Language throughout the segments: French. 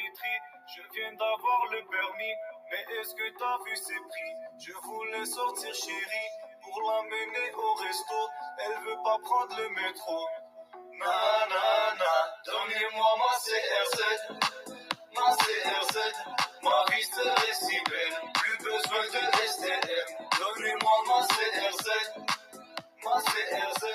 Dimitri, je viens d'avoir le permis, mais est-ce que t'as vu ses prix? Je voulais sortir chérie, pour l'emmener au resto, elle veut pas prendre le métro. Donnez-moi ma CRZ, ma CRZ, ma vie serait si belle, plus besoin de STM. Donnez-moi ma CRZ, ma CRZ.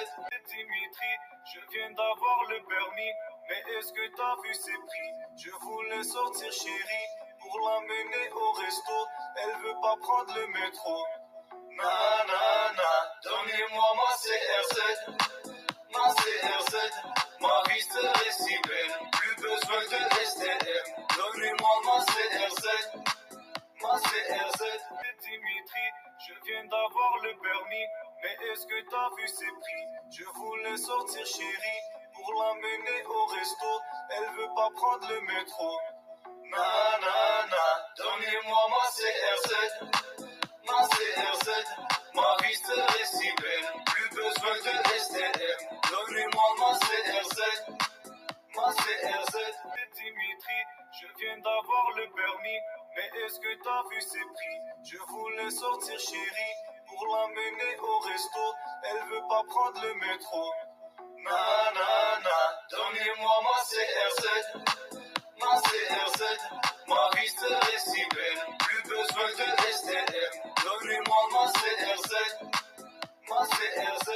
Dimitri, je viens d'avoir le permis, mais est-ce que t'as vu ses prix? Je voulais sortir chérie, pour l'emmener au resto, elle veut pas prendre le métro. Donnez-moi ma CRZ, ma CRZ, ma vie serait si belle, plus besoin de STM. Donnez-moi ma CRZ, ma CRZ. Dimitri, je viens d'avoir le permis, mais est-ce que t'as vu ses prix? Je voulais sortir chérie, pour l'emmener au resto, elle veut pas prendre le métro. Donnez-moi ma CRZ, ma CRZ, ma vie serait si belle, plus besoin de STM. Donnez-moi ma CRZ, ma CRZ. Dimitri, je viens d'avoir le permis, mais est-ce que t'as vu ses prix? Je voulais sortir chérie, pour l'emmener au resto, elle veut pas prendre le métro. Donnez-moi ma CRZ, ma CRZ, ma vie serait si belle, plus besoin de STM. Donnez-moi ma CRZ, ma CRZ.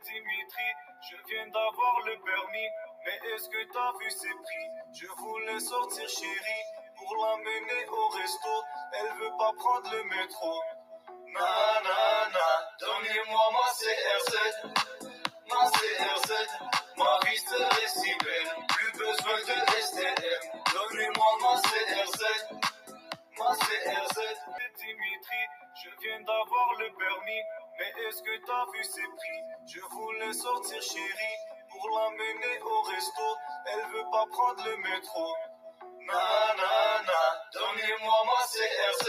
Dimitri, je viens d'avoir le permis, mais est-ce que t'as vu ses prix? Je voulais sortir chérie, pour l'emmener au resto, elle veut pas prendre le métro. Donnez-moi ma CRZ, ma CRZ, ma vie serait si belle, plus besoin de STM. Donnez-moi ma CRZ, ma CRZ. Dimitri, je viens d'avoir le permis, mais est-ce que t'as vu ses prix? Je voulais sortir chérie, pour l'emmener au resto, elle veut pas prendre le métro. Donnez-moi ma CRZ,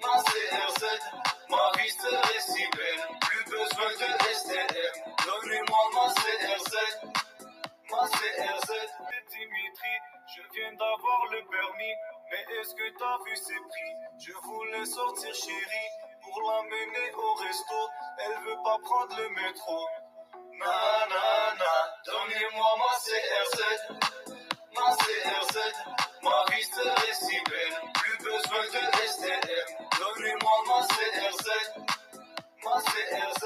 ma CRZ, ma vie serait si belle, plus besoin de STM. Donnez-moi ma CRZ, ma CRZ. Dimitri, je viens d'avoir le permis, mais est-ce que t'as vu ses prix? Je voulais sortir chérie, pour l'emmener au resto, elle veut pas prendre le métro. Donnez-moi ma CRZ, ma CRZ, ma vie serait si belle, plus besoin de STM. Donnez-moi ma CRZ, ma CRZ.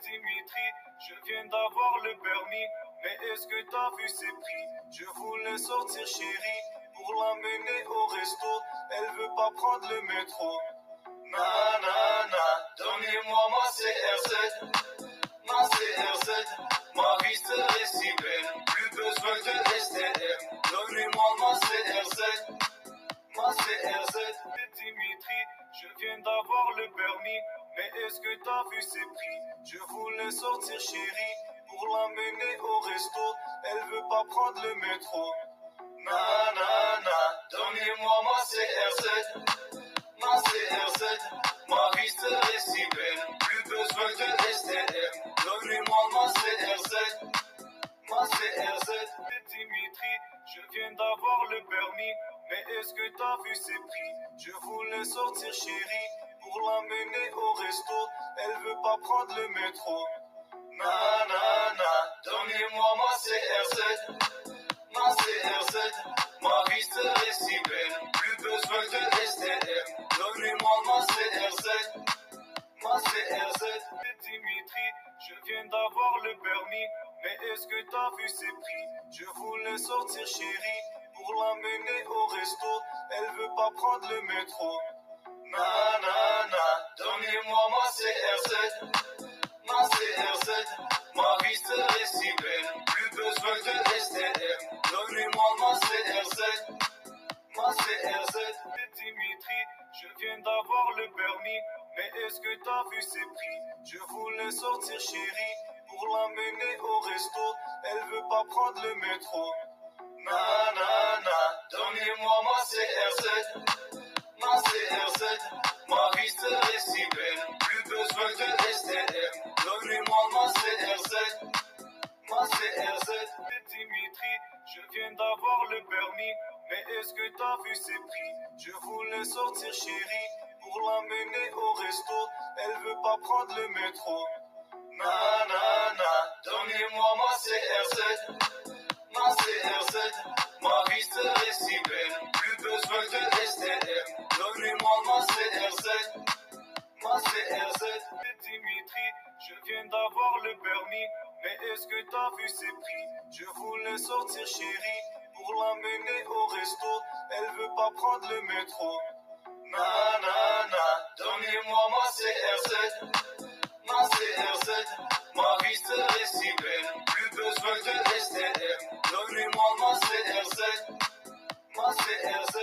Dimitri, je viens d'avoir le permis, mais est-ce que t'as vu ses prix? Je voulais sortir chérie, pour l'emmener au resto, elle veut pas prendre le métro. Donnez-moi ma CRZ, ma CRZ, ma vie serait si belle, plus besoin de STM. Donnez-moi ma CRZ, ma CRZ. Dimitri, je viens d'avoir le permis, mais est-ce que t'as vu ses prix? Je voulais sortir chérie, pour l'emmener au resto, elle veut pas prendre le métro. Donnez-moi ma CRZ, ma CRZ, ma vie serait si belle, plus besoin de STM. Donnez-moi ma CRZ, ma CRZ. Dimitri, je viens d'avoir le permis, mais est-ce que t'as vu ses prix? Je voulais sortir chérie, pour l'emmener au resto, elle veut pas prendre le métro. Donnez-moi ma CRZ, ma CRZ, ma vie serait si belle, plus besoin de STM. Donnez-moi ma CRZ, ma CRZ. Dimitri, je viens d'avoir le permis, mais est-ce que t'as vu ses prix? Je voulais sortir chérie, pour l'emmener au resto, elle veut pas prendre le métro. Donnez-moi ma CRZ, ma CRZ, ma vie serait si belle, plus besoin de STM. Donnez-moi ma CRZ, ma CRZ. Dimitri, je viens d'avoir le permis, mais est-ce que t'as vu ses prix? Je voulais sortir chérie, pour l'emmener au resto, elle veut pas prendre le métro. Donnez-moi ma CRZ, ma CRZ, ma vie serait si belle, plus besoin de STM. Donnez-moi ma CRZ, ma CRZ. Dimitri, je viens d'avoir le permis, mais est-ce que t'as vu ses prix? Je voulais sortir chérie pour l'amener au resto. Elle veut pas prendre le métro. Na, donnez-moi ma CRZ. Ma CRZ, ma vie serait si belle. Plus besoin de STM. Donnez-moi ma CRZ. Ma CRZ, Dimitri, je viens d'avoir le permis. Mais est-ce que t'as vu ses prix? Je voulais sortir chérie pour l'amener au resto. Elle veut pas prendre le métro. Na, donnez-moi ma CRZ. Ma CRZ, ma vie serait si belle. Plus besoin de STM. Donnez-moi ma CRZ. Ma CRZ,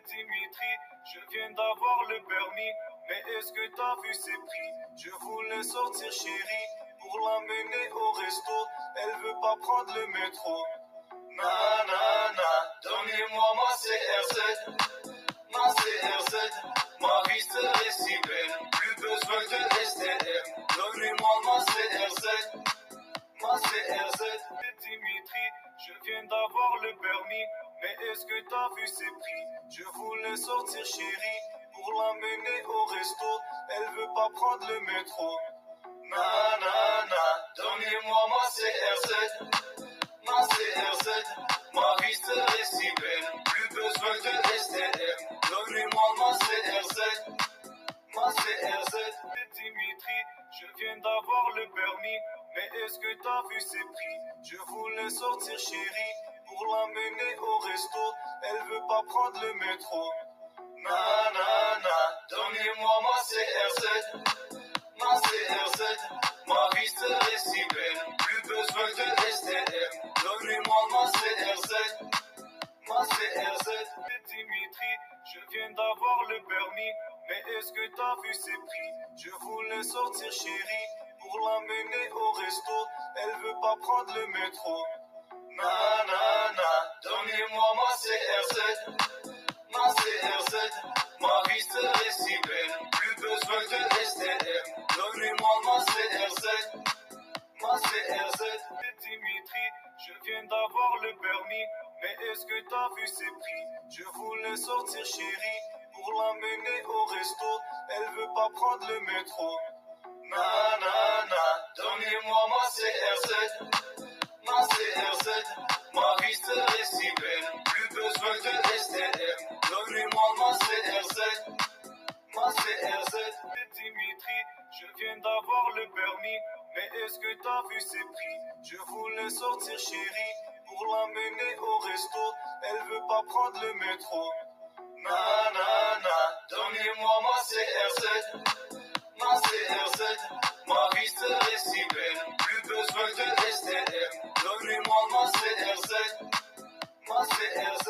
Dimitri, je viens d'avoir le permis. Mais est-ce que t'as vu ses prix? Je voulais sortir chérie pour l'amener au resto. Elle veut pas prendre le métro. Na, donnez-moi ma CRZ. Ma CRZ, ma vie serait si belle. Plus besoin de STM. Donnez-moi ma CRZ. Ma CRZ, Dimitri, je viens d'avoir le permis. Mais est-ce que t'as vu ses prix? Je voulais sortir chérie pour l'amener au resto. Elle veut pas prendre le métro. Na, donnez-moi ma CRZ. Ma CRZ, ma vie serait si belle. Plus besoin de STM. Donnez-moi ma CRZ. Ma CRZ, Dimitri, je viens d'avoir le permis. Mais est-ce que t'as vu ses prix? Je voulais sortir chérie pour l'amener au resto. Elle veut pas prendre le métro. Na, donnez-moi ma CRZ. Ma CRZ, ma vie serait si belle. Plus besoin de STM. Donnez-moi ma CRZ. Ma CRZ, Dimitri, je viens d'avoir le permis. Mais est-ce que t'as vu ses prix? Je voulais sortir chérie pour l'amener au resto. Elle veut pas prendre le métro. Na, donnez-moi ma CRZ. Ma CRZ, ma vie serait si belle. Plus besoin de STM. Donnez-moi ma CRZ. Ma CRZ, Dimitri, je viens d'avoir le permis. Mais est-ce que t'as vu ses prix? Je voulais sortir chérie pour l'amener au resto. Elle veut pas prendre le métro. Na, donnez-moi ma CRZ. Ma CRZ, ma vie serait si belle. Plus besoin de STM. Donnez-moi ma CRZ. Ma CRZ, Dimitri, je viens d'avoir le permis. Mais est-ce que t'as vu ses prix? Je voulais sortir chérie pour l'amener au resto. Elle veut pas prendre le métro. Na, donnez-moi ma CRZ. Ma CRZ, ma vie serait si belle. Plus besoin de STM. Donnez-moi ma CRZ. Ma CRZ,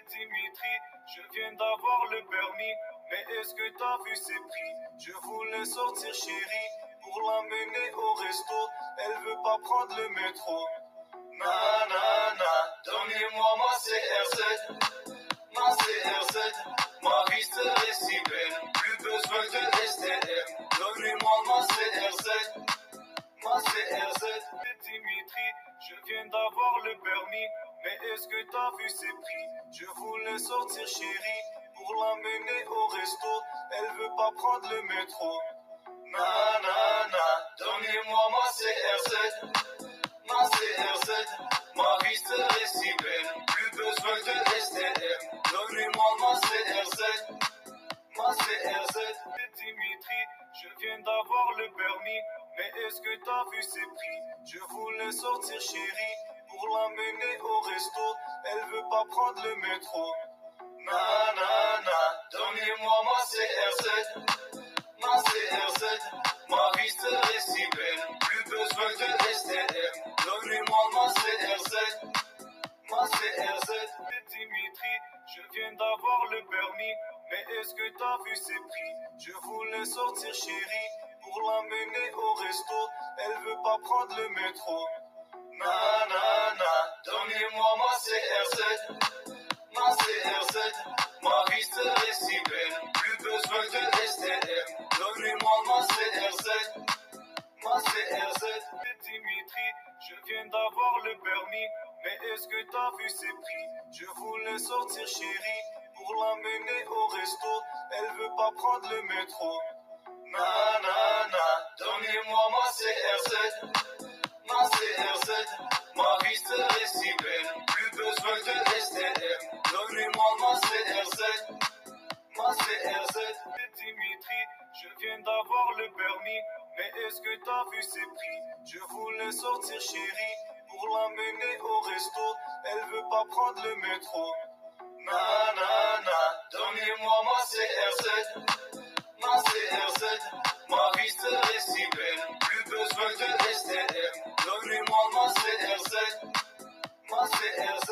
Dimitri, je viens d'avoir le permis. Mais est-ce que t'as vu ses prix? Je voulais sortir chérie pour l'amener au resto. Elle veut pas prendre le métro. Na, donnez-moi ma CRZ. Ma CRZ, ma vie serait si belle. Plus besoin de STM. Donnez-moi ma CRZ. Ma CRZ, Dimitri, je viens d'avoir le permis. Mais est-ce que t'as vu ses prix? Je voulais sortir chérie pour l'amener au resto. Elle veut pas prendre le métro. Na, donnez-moi ma CRZ. Ma CRZ, ma vie serait si belle. Plus besoin de STM. Donnez-moi ma CRZ. Ma CRZ, Dimitri, je viens d'avoir le permis. Mais est-ce que t'as vu ses prix? Je voulais sortir chérie pour l'amener au resto. Elle veut pas prendre le métro. Na, donnez-moi ma CRZ. Ma CRZ, ma vie serait si belle. Plus besoin de STM. Donnez-moi ma CRZ. Ma CRZ, Dimitri, je viens d'avoir le permis. Mais est-ce que t'as vu ses prix? Je voulais sortir chérie pour l'amener au resto. Elle veut pas prendre le métro. Na, donnez-moi ma CRZ. Ma CRZ, ma vie serait si belle. Plus besoin de STM. Donnez-moi ma CRZ. Ma CRZ, Dimitri, je viens d'avoir le permis. Mais est-ce que t'as vu ses prix? Je voulais sortir chérie pour l'emmener au resto. Elle veut pas prendre le métro. Nanana, donnez-moi ma CRZ. Ma CRZ, ma vie serait si belle. Plus besoin de STM. Donnez-moi ma CRZ. Ma CRZ, Dimitri, je viens d'avoir le permis. Mais est-ce que t'as vu ses prix? Je voulais sortir chérie pour l'emmener au resto. Elle veut pas prendre le métro. Nanana, donnez-moi ma CRZ. Ma CRZ, ma vie serait si belle. Plus besoin de STM. Donnez-moi ma CRZ. Ma CRZ,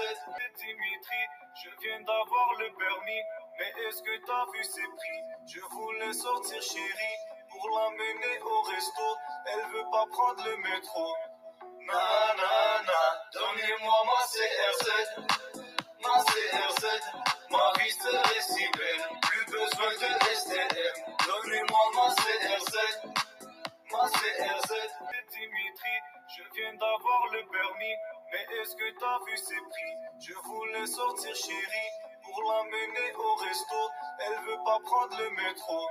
Dimitri, je viens d'avoir le permis. Mais est-ce que t'as vu ses prix? Je voulais sortir chérie pour l'emmener au resto. Elle veut pas prendre le métro. Nanana, donnez-moi ma CRZ. Ma CRZ, ma vie serait si belle. Plus besoin de STM. Donnez-moi ma CRZ. Ma CRZ, Dimitri, je viens d'avoir le permis. Mais est-ce que t'as vu ses prix? Je voulais sortir chérie pour l'emmener au resto. Elle veut pas prendre le métro.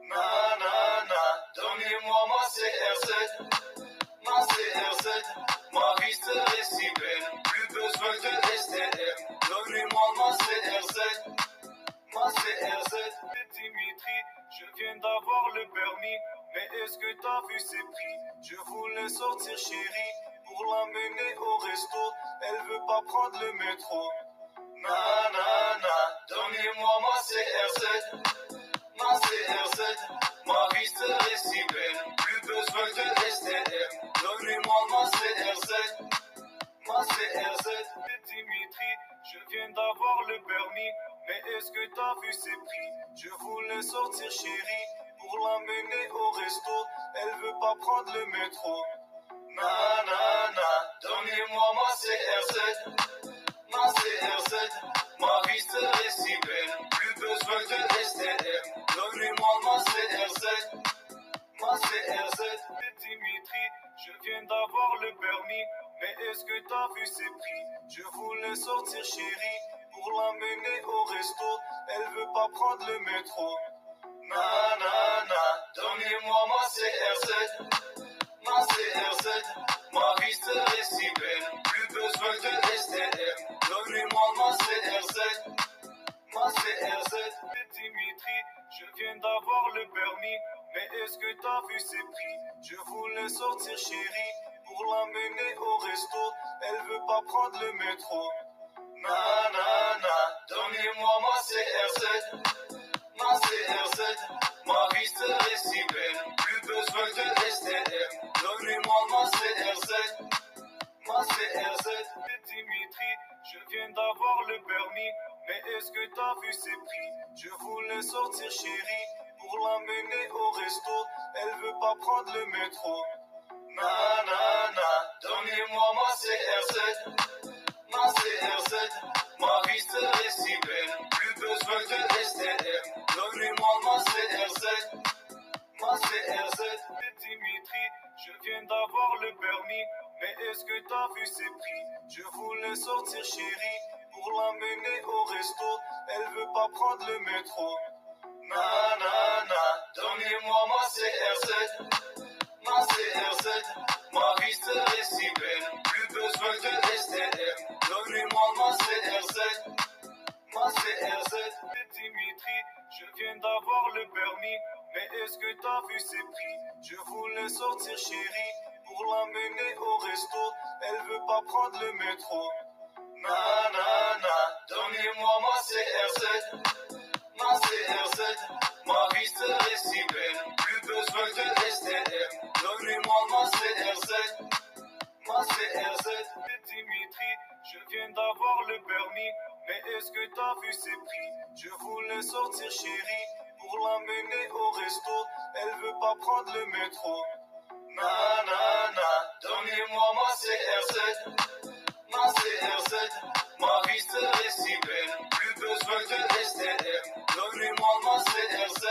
Nanana, donnez-moi ma CRZ. Ma CRZ, ma vie serait si belle. Plus besoin de STM. Donnez-moi ma CRZ. Ma CRZ, Dimitri, je viens d'avoir le permis. Mais est-ce que t'as vu ses prix? Je voulais sortir chérie pour l'emmener au resto. Elle veut pas prendre le métro. Nanana, donnez-moi ma CRZ. Ma CRZ, ma vie serait si belle. Plus besoin de STM. Donnez-moi ma CRZ. Ma CRZ, Dimitri, je viens d'avoir le permis. Mais est-ce que t'as vu ses prix? Je voulais sortir chérie pour l'emmener au resto. Elle veut pas prendre le métro. Nanana, donnez-moi ma CRZ. Ma CRZ, ma vie serait si belle. Plus besoin de STM. Donnez-moi ma CRZ. Ma CRZ, Dimitri, je viens d'avoir le permis. Mais est-ce que t'as vu ses prix? Je voulais sortir chérie pour l'emmener au resto. Elle veut pas prendre le métro. Nanana, donnez-moi ma CRZ. Ma CRZ, ma vie serait si belle. Plus besoin de STM. Donnez-moi ma CRZ. Ma CRZ, Dimitri, je viens d'avoir le permis. Mais est-ce que t'as vu ses prix? Je voulais sortir chérie pour l'emmener au resto. Elle veut pas prendre le métro. Nanana, donnez-moi ma CRZ. Ma CRZ, ma vie serait si belle. Plus besoin de STM. Donnez-moi ma CRZ. Ma CRZ, Dimitri, je viens d'avoir le permis. Mais est-ce que t'as vu ses prix? Je voulais sortir chérie pour l'emmener au resto. Elle veut pas prendre le métro. Nanana, donnez-moi ma CRZ. Ma CRZ, ma vie serait si belle. Plus besoin de STM. Donnez-moi ma CRZ. Ma CRZ, Dimitri, je viens d'avoir le permis. Mais est-ce que t'as vu ses prix? Je voulais sortir chérie pour l'emmener au resto. Elle veut pas prendre le métro. Nanana, donnez-moi ma CRZ. Ma CRZ, ma vie serait si belle. Plus besoin de STM. Donnez-moi ma CRZ. Ma CRZ, Dimitri, je viens d'avoir le permis. Mais est-ce que t'as vu ses prix? Je voulais sortir chérie pour l'emmener au resto. Elle veut pas prendre le métro. Nanana, donnez-moi ma CRZ. Ma CRZ, ma vie serait si belle. Plus besoin de STM. Donnez-moi ma CRZ. Ma CRZ, Dimitri, je viens d'avoir le permis. Mais est-ce que t'as vu ses prix? Je voulais sortir chérie pour l'emmener au resto. Elle veut pas prendre le métro. Nanana, donnez-moi ma CRZ. Ma CRZ, ma vie serait si belle. Plus besoin de STM. Donnez-moi ma CRZ.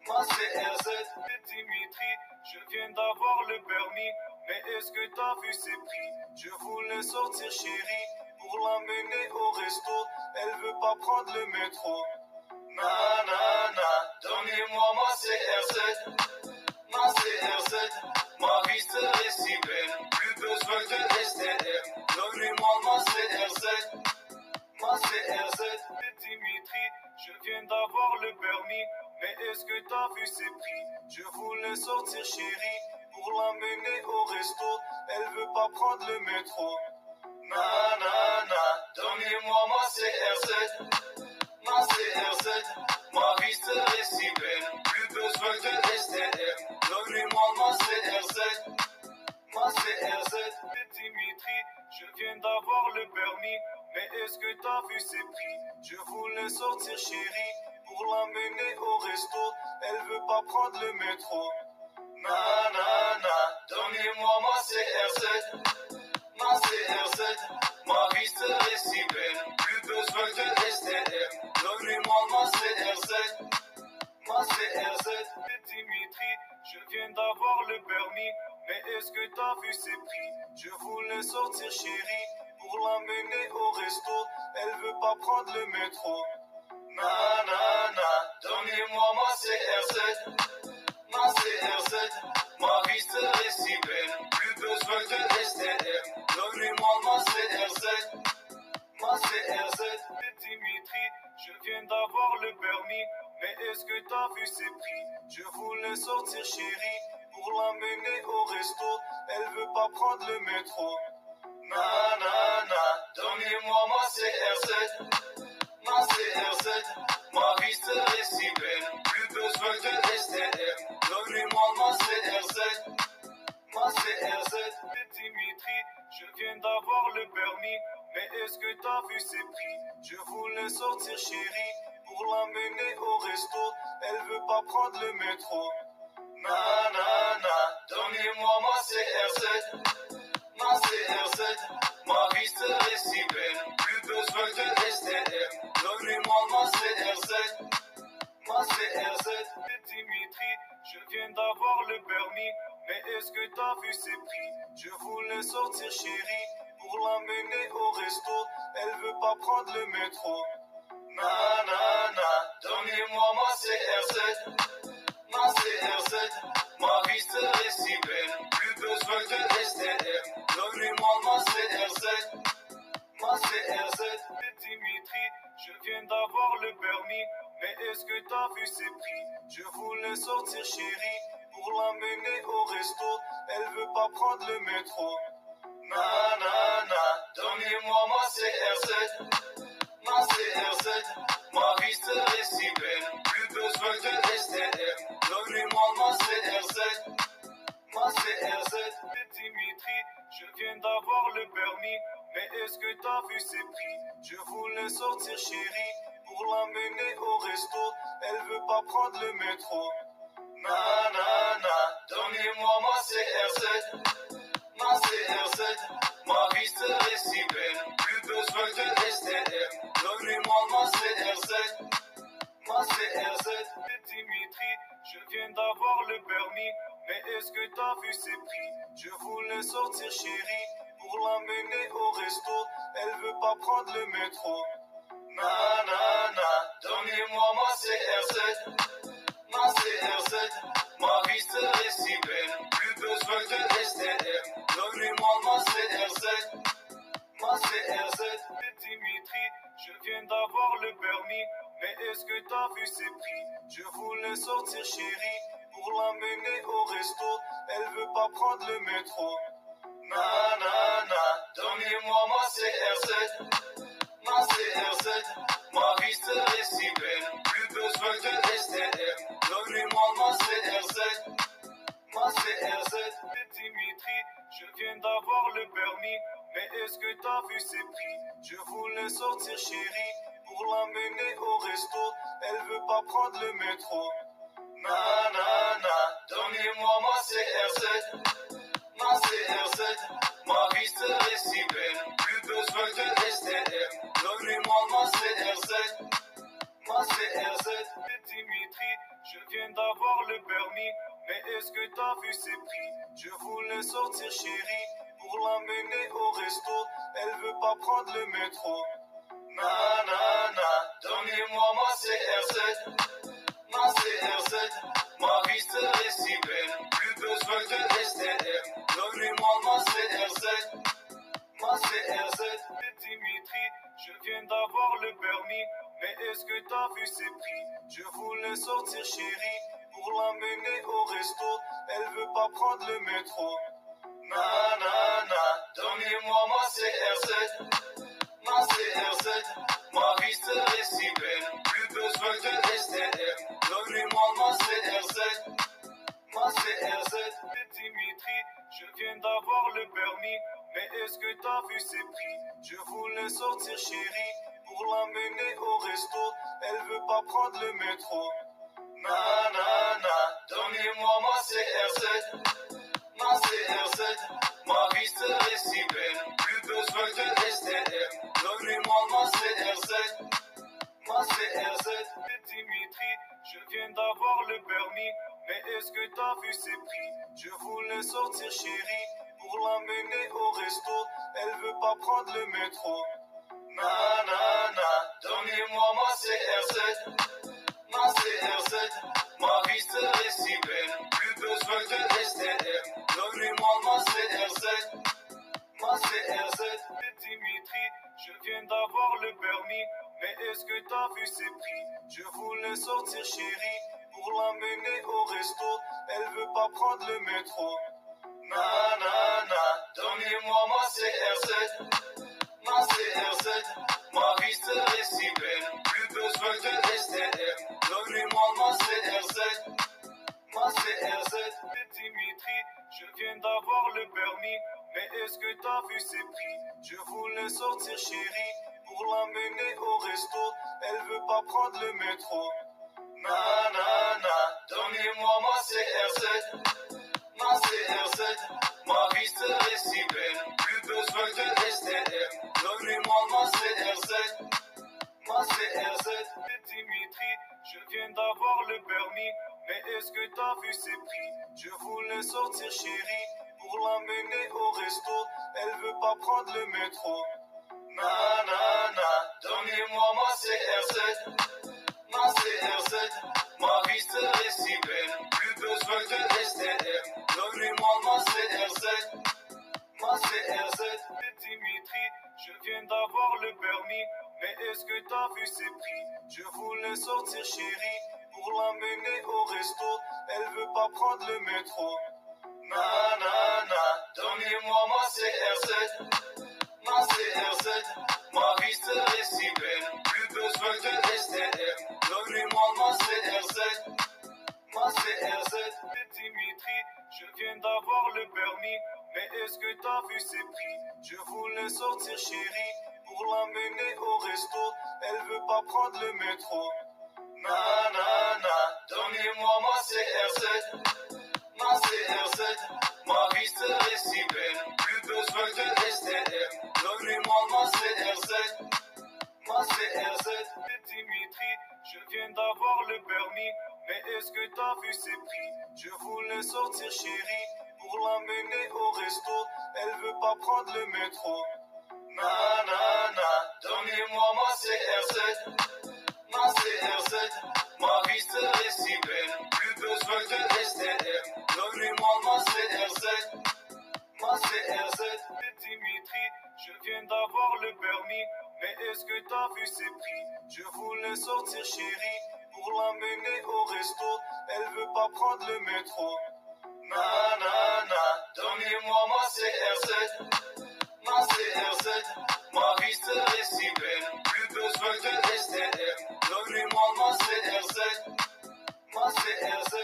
Ma CRZ, Dimitri, je viens d'avoir le permis. Mais est-ce que t'as vu ses prix? Je voulais sortir chérie pour pour l'emmener au resto. Elle veut pas prendre le métro. Nanana, donnez-moi ma CRZ, ma CRZ. Ma vie serait si belle, plus besoin de STM. Donnez-moi ma CRZ, ma CRZ. Dimitri, je viens d'avoir le permis, mais est-ce que t'as vu ses prix? Je voulais sortir chérie, pour l'emmener au resto. Elle veut pas prendre le métro. Nanana, donnez-moi ma CRZ, ma CRZ. Ma vie serait si belle, plus besoin de STM. Donnez-moi ma CRZ, ma CRZ. Dimitri, je viens d'avoir le permis, mais est-ce que t'as vu ses prix? Je voulais sortir chérie, pour l'emmener au resto. Elle veut pas prendre le métro. Nanana, donnez-moi ma CRZ, ma CRZ. Ma vie serait si belle, plus besoin de STM. Donnez-moi ma CRZ, ma CRZ. Dimitri, je viens d'avoir le permis, mais est-ce que t'as vu ses prix? Je voulais sortir chérie, pour l'emmener au resto. Elle veut pas prendre le métro. Nanana, donnez-moi ma CRZ, ma CRZ. Ma vie serait si belle, plus besoin de STM. Donnez-moi ma CRZ, ma CRZ. Dimitri, je viens d'avoir le permis, mais est-ce que t'as vu ses prix? Je voulais sortir chérie, pour l'emmener au resto. Elle veut pas prendre le métro. Nanana, donnez-moi ma CRZ, ma CRZ. Ma vie serait si belle, plus besoin de STM. Donnez-moi ma CRZ, ma CRZ. Dimitri, je viens d'avoir le permis, mais est-ce que t'as vu ses prix? Je voulais sortir chérie, pour l'emmener au resto. Elle veut pas prendre le métro. Nanana, donnez-moi ma CRZ, ma CRZ. Ma vie serait si belle, plus besoin de STM. Donnez-moi ma CRZ, ma CRZ. Dimitri, je viens d'avoir le permis, mais est-ce que t'as vu ses prix? Je voulais sortir chérie, pour l'emmener au resto. Elle veut pas prendre le métro. Nanana, donnez-moi ma CRZ, ma CRZ. Ma vie serait si belle, plus besoin de STM. Donnez-moi ma CRZ, ma CRZ. Dimitri, je viens d'avoir le permis, mais est-ce que t'as vu ses prix? Je voulais sortir chérie, pour l'emmener au resto. Elle veut pas prendre le métro. Nanana, donnez-moi ma CRZ, ma CRZ. Ma vie serait si belle, plus besoin de STM. Donnez-moi ma CRZ, ma CRZ. Dimitri, je viens d'avoir le permis, mais est-ce que t'as vu ses prix? Je voulais sortir chérie, pour l'emmener au resto. Elle veut pas prendre le métro. Nanana, donnez-moi ma CRZ, ma CRZ. Ma vie serait si belle, plus besoin de STM. Donnez-moi ma CRZ, ma CRZ. Dimitri, je viens d'avoir le permis, mais est-ce que t'as vu ses prix? Je voulais sortir chérie, pour l'emmener au resto. Elle veut pas prendre le métro. Nanana, donnez-moi ma CRZ, ma CRZ. Ma vie serait si belle, plus besoin de STM. Donnez-moi ma CRZ, ma CRZ. Dimitri, je viens d'avoir le permis, mais est-ce que t'as vu ses prix? Je voulais sortir chérie, pour l'emmener au resto. Elle veut pas prendre le métro. Nanana, donnez-moi ma CRZ, ma CRZ. Ma vie serait si belle, plus besoin de STM. Donnez-moi ma CRZ, ma CRZ. Dimitri, je viens d'avoir le permis, mais est-ce que t'as vu ses prix? Je voulais sortir chérie, pour l'emmener au resto. Elle veut pas prendre le métro. Nanana, donnez-moi ma CRZ, ma CRZ. Ma vie serait si belle, plus besoin de STM. Donnez-moi ma CRZ, ma CRZ. Dimitri, je viens d'avoir le permis, mais est-ce que t'as vu ses prix? Je voulais sortir chérie, pour pour l'emmener au resto. Elle veut pas prendre le métro. Nanana, donnez-moi ma CRZ, ma CRZ. Ma vie serait si belle, plus besoin de STM. Donnez-moi ma CRZ, ma CRZ. Dimitri, je viens d'avoir le permis, mais est-ce que t'as vu ses prix? Je voulais sortir chérie, pour l'emmener au resto. Elle veut pas prendre le métro. Nanana, donnez-moi ma CRZ, ma CRZ. Ma vie serait si belle, plus besoin de STM. Donnez-moi ma CRZ, ma CRZ. Dimitri, je viens d'avoir le permis, mais est-ce que t'as vu ses prix? Je voulais sortir chérie, pour l'emmener au resto. Elle veut pas prendre le métro. Nanana, donnez-moi ma CRZ, ma CRZ. Ma vie serait si belle, plus besoin de STM. Donnez-moi ma CRZ, ma CRZ. Dimitri, je viens d'avoir le permis, mais est-ce que t'as vu ses prix? Je voulais sortir chérie, pour l'emmener au resto. Elle veut pas prendre le métro. Nanana, donnez-moi ma CRZ, ma CRZ. Ma vie serait si belle, plus besoin de STM. Donnez-moi ma CRZ, ma CRZ. Dimitri, je viens d'avoir le permis, mais est-ce que t'as vu ses prix? Je voulais sortir chérie, pour l'emmener au resto. Elle veut pas prendre le métro. Nanana, donnez-moi ma CRZ, ma CRZ. Ma vie serait si belle, plus besoin de STM. Donnez-moi ma CRZ, ma CRZ. Dimitri, je viens d'avoir le permis, mais est-ce que t'as vu ses prix? Je voulais sortir chérie, pour l'emmener au resto. Elle veut pas prendre le métro. Nanana, donnez-moi ma CRZ, ma CRZ. Ma vie serait si belle, plus besoin de STM. Donnez-moi ma CRZ, ma CRZ. Dimitri, je viens d'avoir le permis, mais est-ce que t'as vu ses prix? Je voulais sortir chérie, pour l'emmener au resto. Elle veut pas prendre le métro. Nanana, donnez-moi ma CRZ, ma CRZ. Ma vie serait si belle, plus besoin de STM. Donnez-moi ma CRZ, ma CRZ. Dimitri, je viens d'avoir le permis, mais est-ce que t'as vu ses prix? Je voulais sortir chérie, pour l'emmener au resto. Elle veut pas prendre le métro. Nanana, donnez-moi ma CRZ, ma CRZ. Ma vie serait si belle, plus besoin de STM. Donnez-moi ma CRZ, ma CRZ. Dimitri, je viens d'avoir le permis, mais est-ce que t'as vu ses prix? Je voulais sortir chérie, pour l'emmener au resto. Elle veut pas prendre le métro. Nanana, donnez-moi ma CRZ, ma CRZ. Ma vie serait si belle, plus besoin de STM. Donnez-moi ma CRZ, ma CRZ. Dimitri, je viens d'avoir le permis, mais est-ce que t'as vu ses prix? Je voulais sortir chérie, pour l'emmener au resto. Elle veut pas prendre le métro. Nanana, donnez-moi ma CRZ, ma CRZ. Ma vie serait si belle, plus besoin de STM. Donnez-moi ma CRZ, ma CRZ. Dimitri, je viens d'avoir le permis, mais est-ce que t'as vu ses prix? Je voulais sortir chérie, pour l'emmener au resto. Elle veut pas prendre le métro. Nanana, donnez-moi ma CRZ, ma CRZ. Ma vie serait si belle, plus besoin de STM. Donnez-moi ma CRZ, ma CRZ.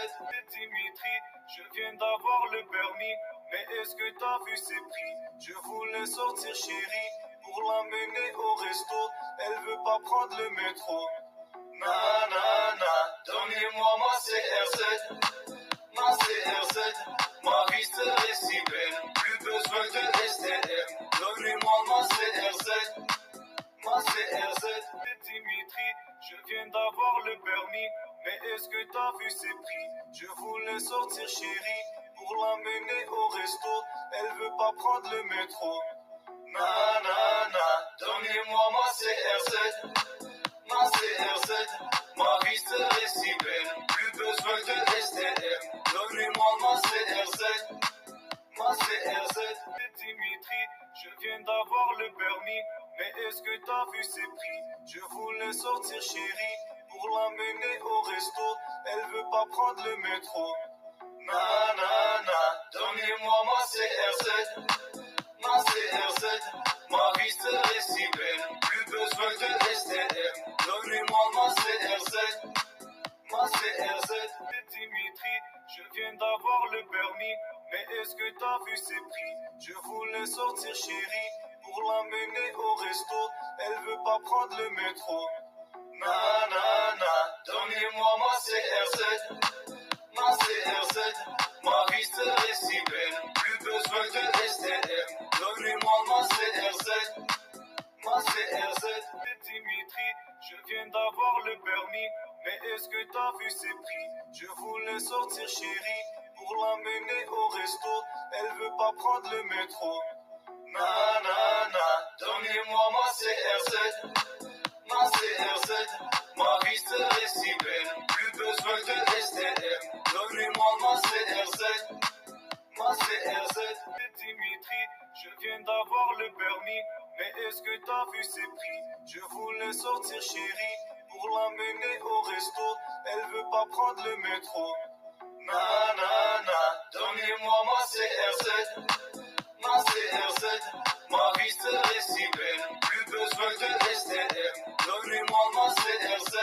Dimitri, je viens d'avoir le permis, mais est-ce que t'as vu ses prix? Je voulais sortir chérie, pour l'emmener au resto. Elle veut pas prendre le métro. Nanana, donnez-moi ma CRZ, ma CRZ. Ma vie serait si belle, plus besoin de STM. Donnez-moi ma CRZ, ma CRZ. Dimitri, je viens d'avoir le permis, mais est-ce que t'as vu ses prix? Je voulais sortir chérie, pour l'emmener au resto. Elle veut pas prendre le métro. Nanana, donnez-moi ma CRZ, ma CRZ. Ma vie serait si belle, plus besoin de STM. Donnez-moi ma CRZ, ma CRZ. Dimitri, je viens d'avoir le permis, mais est-ce que t'as vu ses prix? Je voulais sortir chérie, pour l'emmener au resto. Elle veut pas prendre le métro. Nanana, donnez-moi ma CRZ, ma CRZ. Ma vie serait si belle, plus besoin de STM. Donnez-moi ma CRZ, ma CRZ. Dimitri, je viens d'avoir le permis, mais est-ce que t'as vu ses prix? Je voulais sortir chérie, pour l'emmener au resto. Elle veut pas prendre le métro. Nanana, donnez-moi ma CRZ, ma CRZ. Ma vie serait si belle, plus besoin de STM. Donnez-moi ma CRZ, ma CRZ. Dimitri, je viens d'avoir le permis, mais est-ce que t'as vu ses prix? Je voulais sortir chérie, pour l'emmener au resto. Elle veut pas prendre le métro. Nanana, donnez-moi ma CRZ, ma CRZ. Ma vie serait si belle, plus besoin de STM. Donnez-moi ma CRZ, ma CRZ. Dimitri, je viens d'avoir le permis, mais est-ce que t'as vu ses prix? Je voulais sortir chérie, pour l'emmener au resto. Elle veut pas prendre le métro. Nanana, donnez-moi ma CRZ, ma CRZ. Ma vie serait si belle, plus besoin de STM. Donnez-moi ma CRZ,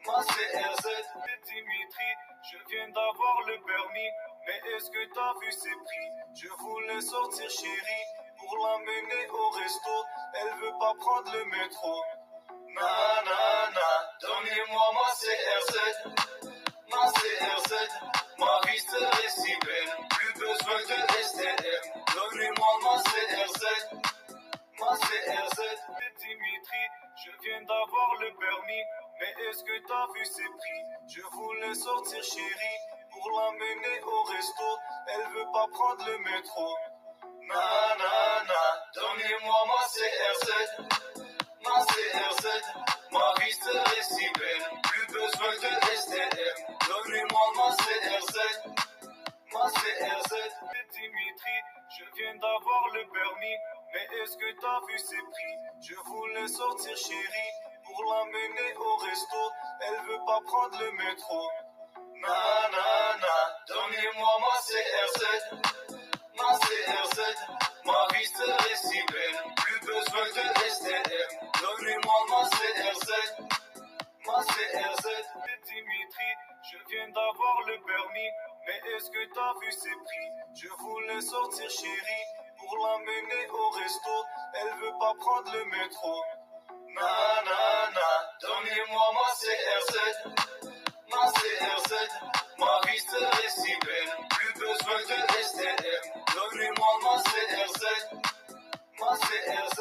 ma CRZ. Dimitri, je viens d'avoir le permis, mais est-ce que t'as vu ses prix? Je voulais sortir chérie, pour l'emmener au resto. Elle veut pas prendre le métro. Nanana, donnez-moi ma CRZ, ma CRZ. Ma vie serait si belle, plus besoin de STM. Donnez-moi ma CRZ, ma CRZ. Dimitri, je viens d'avoir le permis, mais est-ce que t'as vu ses prix? Je voulais sortir chérie, pour l'emmener au resto. Elle veut pas prendre le métro. Nanana, donnez-moi ma CRZ, ma CRZ. Ma vie serait si belle, plus besoin de STM. Donnez-moi ma CRZ, ma CRZ. Dimitri, je viens d'avoir le permis, mais est-ce que t'as vu ses prix? Je voulais sortir chérie, pour l'emmener au resto. Elle veut pas prendre le métro. Nanana, donnez-moi ma CRZ, ma CRZ. Ma vie serait si belle, plus besoin de STM. Donnez-moi ma CRZ, ma CRZ. Dimitri, je viens d'avoir le permis, mais est-ce que t'as vu ses prix? Je voulais sortir chérie, pour l'emmener au resto. Elle veut pas prendre le métro. Nanana, donnez-moi ma CRZ, ma CRZ. Ma vie serait si belle, plus besoin de STM. Donnez-moi ma CRZ, ma CRZ.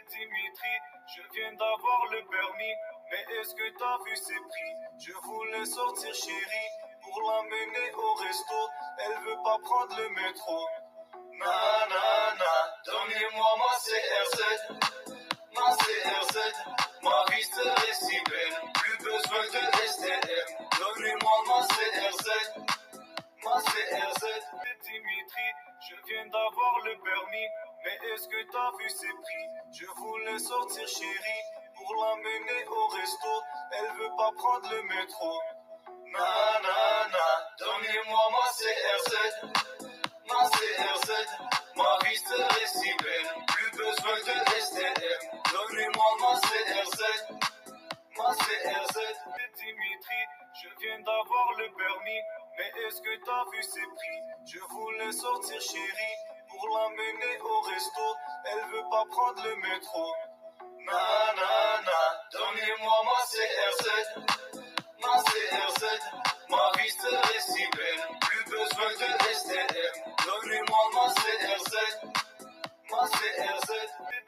Dimitri, je viens d'avoir le permis, mais est-ce que t'as vu ses prix? Je voulais sortir chérie, pour l'emmener au resto. Elle veut pas prendre le métro. Nanana, donnez-moi ma CRZ, ma CRZ. Ma vie serait si belle, plus besoin de STM. Donnez-moi ma CRZ, ma CRZ. Dimitri, je viens d'avoir le permis, mais est-ce que t'as vu ses prix? Je voulais sortir chérie, pour l'emmener au resto. Elle veut pas prendre le métro. Nanana, donnez-moi ma CRZ, ma CRZ. Ma vie serait si belle, plus besoin de STM. Donnez-moi ma CRZ, ma CRZ. Dimitri, je viens d'avoir le permis, mais est-ce que t'as vu ses prix? Je voulais sortir chérie, pour l'emmener au resto. Elle veut pas prendre le métro. Nanana, donnez-moi ma CRZ, ma CRZ. Ma vie serait si belle, plus besoin de STM. Donnez-moi ma CRZ, ma CRZ.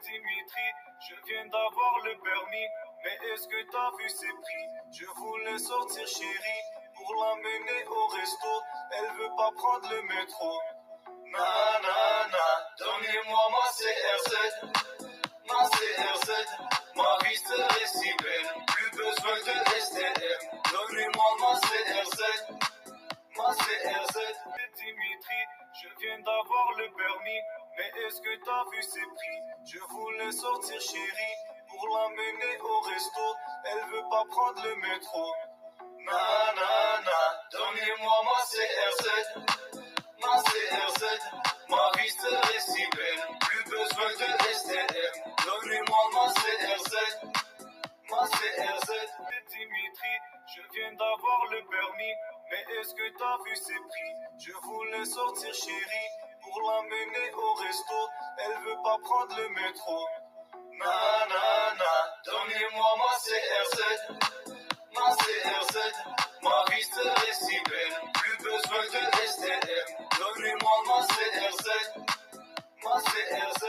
Dimitri, je viens d'avoir le permis, mais est-ce que t'as vu ses prix? Je voulais sortir chérie, pour l'emmener au resto. Elle veut pas prendre le métro. Nanana, donnez-moi ma CRZ, ma CRZ. Ma vie serait si belle, plus besoin de STM. Donnez-moi ma CRZ, ma CRZ. Dimitri, je viens d'avoir le permis, mais est-ce que t'as vu ses prix? Je voulais sortir chérie, pour l'emmener au resto. Elle veut pas prendre le métro. Nanana, donnez-moi ma CRZ, ma CRZ. Ma vie serait si belle, plus besoin de STM. Donnez-moi ma CRZ, ma CRZ. Dimitri, je viens d'avoir le permis, mais est-ce que t'as vu ses prix? Je voulais sortir chérie, pour l'emmener au resto. Elle veut pas prendre le métro. Nanana, donnez-moi ma CRZ, ma CRZ. Ma vie serait si belle, plus besoin de STM. Donnez-moi ma CRZ, ma CRZ.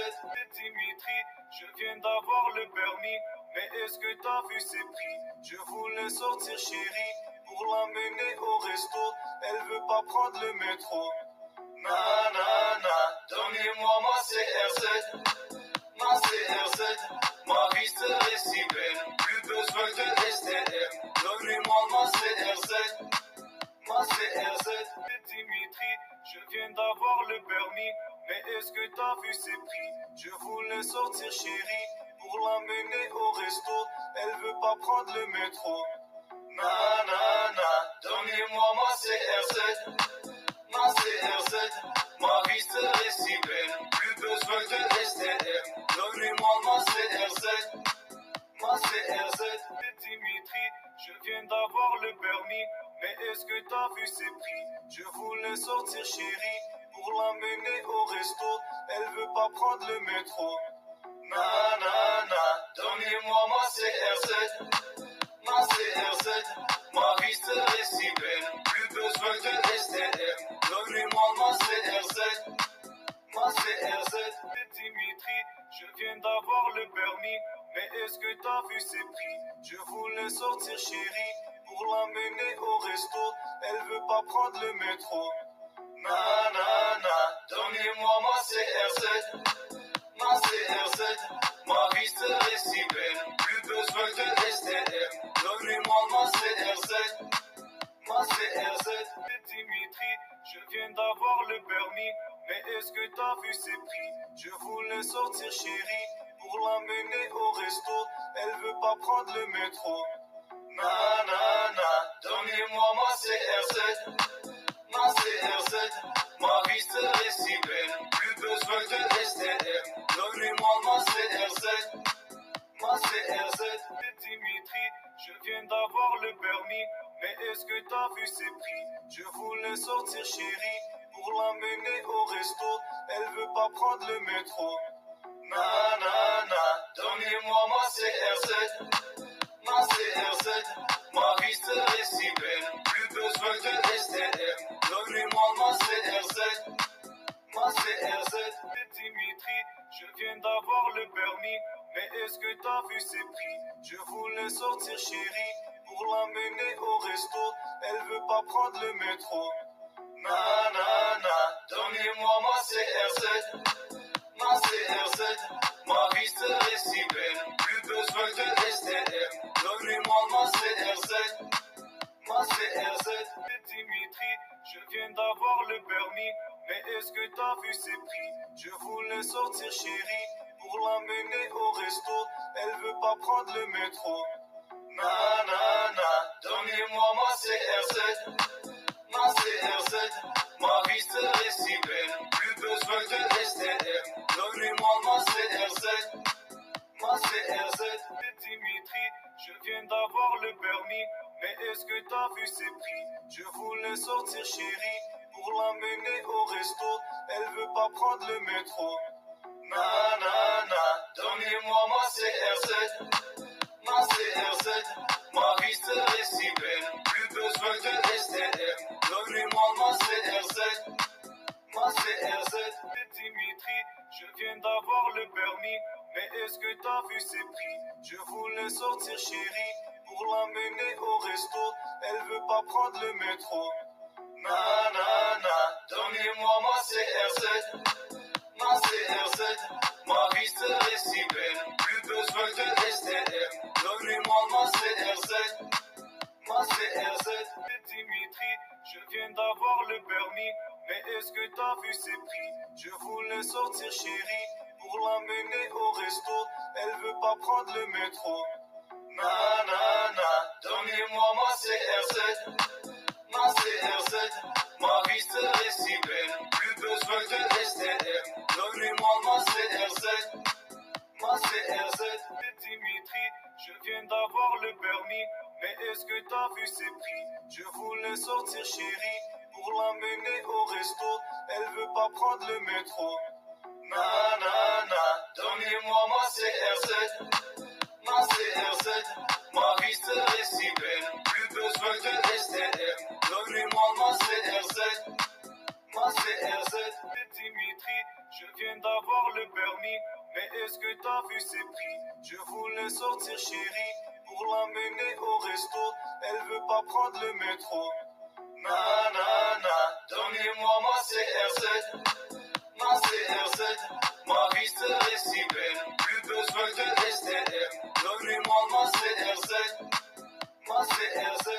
Dimitri, je viens d'avoir le permis, mais est-ce que t'as vu ses prix? Je voulais sortir chérie, pour l'emmener au resto. Elle veut pas prendre le métro. Nanana, donnez-moi ma CRZ, ma CRZ. Ma vie serait si belle, plus besoin de STM. Donnez-moi ma CRZ, ma CRZ. Dimitri, je viens d'avoir le permis, mais est-ce que t'as vu ses prix? Je voulais sortir chérie, pour l'emmener au resto. Elle veut pas prendre le métro. Nanana, donnez-moi ma CRZ, ma CRZ. Ma vie serait si belle, plus besoin de STM. Donnez-moi ma CRZ, ma CRZ. Dimitri, je viens d'avoir le permis, mais est-ce que t'as vu ses prix? Je voulais sortir chérie, pour l'emmener au resto. Elle veut pas prendre le métro. Nanana, donnez-moi ma CRZ, ma CRZ. Ma vie serait si belle, plus besoin de STM. Donnez-moi ma CRZ, ma CRZ. Dimitri, je viens d'avoir le permis, mais est-ce que t'as vu ses prix? Je voulais sortir chérie, pour l'emmener au resto. Elle veut pas prendre le métro. Nanana, donnez-moi ma CRZ, ma CRZ. Ma vie serait si belle, plus besoin de STM. Donnez-moi ma CRZ, ma CRZ. Dimitri, je viens d'avoir le permis, mais est-ce que t'as vu ses prix? Je voulais sortir chérie, pour l'emmener au resto. Elle veut pas prendre le métro. Nanana, donnez-moi ma CRZ, ma CRZ. Ma vie serait si belle, plus besoin de STM. Donnez-moi ma CRZ, ma CRZ. Dimitri, je viens d'avoir le permis, mais est-ce que t'as vu ses prix? Je voulais sortir chérie, pour l'emmener au resto. Elle veut pas prendre le métro. Nanana, donnez-moi ma CRZ, ma CRZ. Ma vie serait si belle, plus besoin de STM. Donnez-moi ma CRZ, ma CRZ. Dimitri, je viens d'avoir le permis, mais est-ce que t'as vu ses prix? Je voulais sortir chérie, pour l'emmener au resto. Elle veut pas prendre le métro. Nanana, donnez-moi ma CRZ, ma CRZ. Ma vie serait si belle, plus besoin de STM. Donnez-moi ma CRZ, ma CRZ. Dimitri, je viens d'avoir le permis, mais est-ce que t'as vu ses prix? Je voulais sortir chérie, pour l'emmener au resto. Elle veut pas prendre le métro. Nanana, donnez-moi ma CRZ, ma CRZ. Ma vie serait si belle, plus besoin de STM. Donnez-moi ma CRZ, ma CRZ. Dimitri, je viens d'avoir le permis, mais est-ce que t'as vu ses prix? Je voulais sortir chérie, pour l'emmener au resto. Elle veut pas prendre le métro. Nanana, donnez-moi ma CRZ, ma CRZ. Ma vie serait si belle, plus besoin de STM. Donnez-moi ma CRZ, ma CRZ. Dimitri, je viens d'avoir le permis, mais est-ce que t'as vu ses prix? Je voulais sortir chérie, pour l'emmener au resto. resto, elle veut pas prendre le métro. Nanana, donnez-moi ma CRZ, ma CRZ, ma vie serait si belle, plus besoin de STM. Donnez-moi ma CRZ, ma CRZ. Dimitri, je viens d'avoir le permis, mais est-ce que t'as vu ses prix? Je voulais sortir chérie, pour l'emmener au resto, elle veut pas prendre le métro. Nanana, donnez-moi ma CRZ, ma CRZ, ma vie serait si belle, plus besoin de STM. Donnez-moi ma CRZ, ma CRZ. Dimitri, je viens d'avoir le permis, mais est-ce que t'as vu ses prix? Je voulais sortir chérie, pour l'emmener au resto, elle veut pas prendre le métro. Nanana, donnez-moi ma CRZ, ma CRZ, ma vie serait si belle, plus besoin de STM. Donnez-moi ma CRZ, ma CRZ. Dimitri, je viens d'avoir le permis, mais est-ce que t'as vu ses prix? Je voulais sortir chérie, pour l'emmener au resto, elle veut pas prendre le métro. Nanana, donnez-moi ma CRZ, ma CRZ, ma vie serait si belle, plus besoin de STM. Donnez-moi ma CRZ, ma CRZ.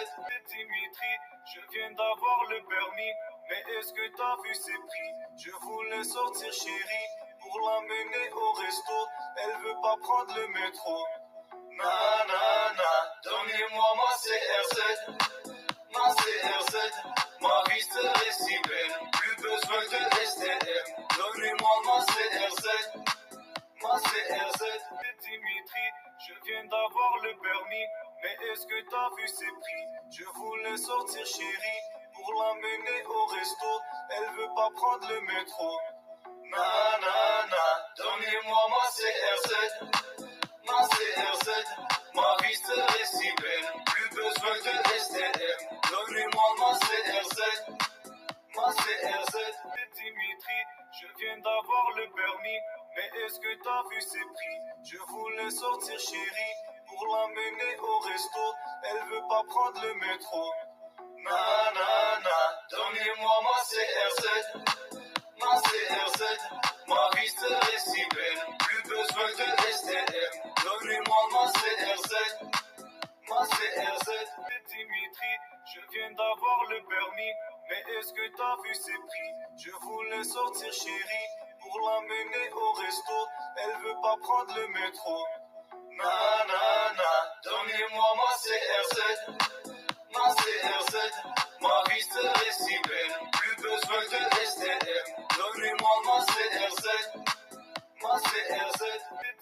Dimitri, je viens d'avoir le permis, mais est-ce que t'as vu ses prix? Je voulais sortir chérie, pour l'emmener au resto, elle veut pas prendre le métro. Nanana, donnez-moi ma CRZ, ma CRZ, ma vie serait si belle, plus besoin de STM. Donnez-moi ma CRZ, ma CRZ. Dimitri, je viens d'avoir le permis, mais est-ce que t'as vu ses prix? Je voulais sortir chérie, pour l'emmener au resto, elle veut pas prendre le métro. Nanana, donnez-moi ma CRZ, ma CRZ, ma vie serait si belle, plus besoin de STM. Donnez-moi ma CRZ, ma CRZ. Dimitri, je viens d'avoir le permis, mais est-ce que t'as vu ses prix? Je voulais sortir chérie, pour l'emmener au resto, elle veut pas prendre le métro. Nanana, donnez-moi ma CRZ, ma CRZ, ma vie serait si belle, plus besoin de STM. Donnez-moi ma CRZ, ma CRZ. Dimitri, je viens d'avoir le permis, mais est-ce que t'as vu ses prix? Je voulais sortir chérie, pour l'emmener au resto, elle veut pas prendre le métro. Nanana, donnez-moi ma CRZ, ma CRZ, ma vie serait si belle, plus besoin de STM. Donnez-moi ma CRZ, ma CRZ.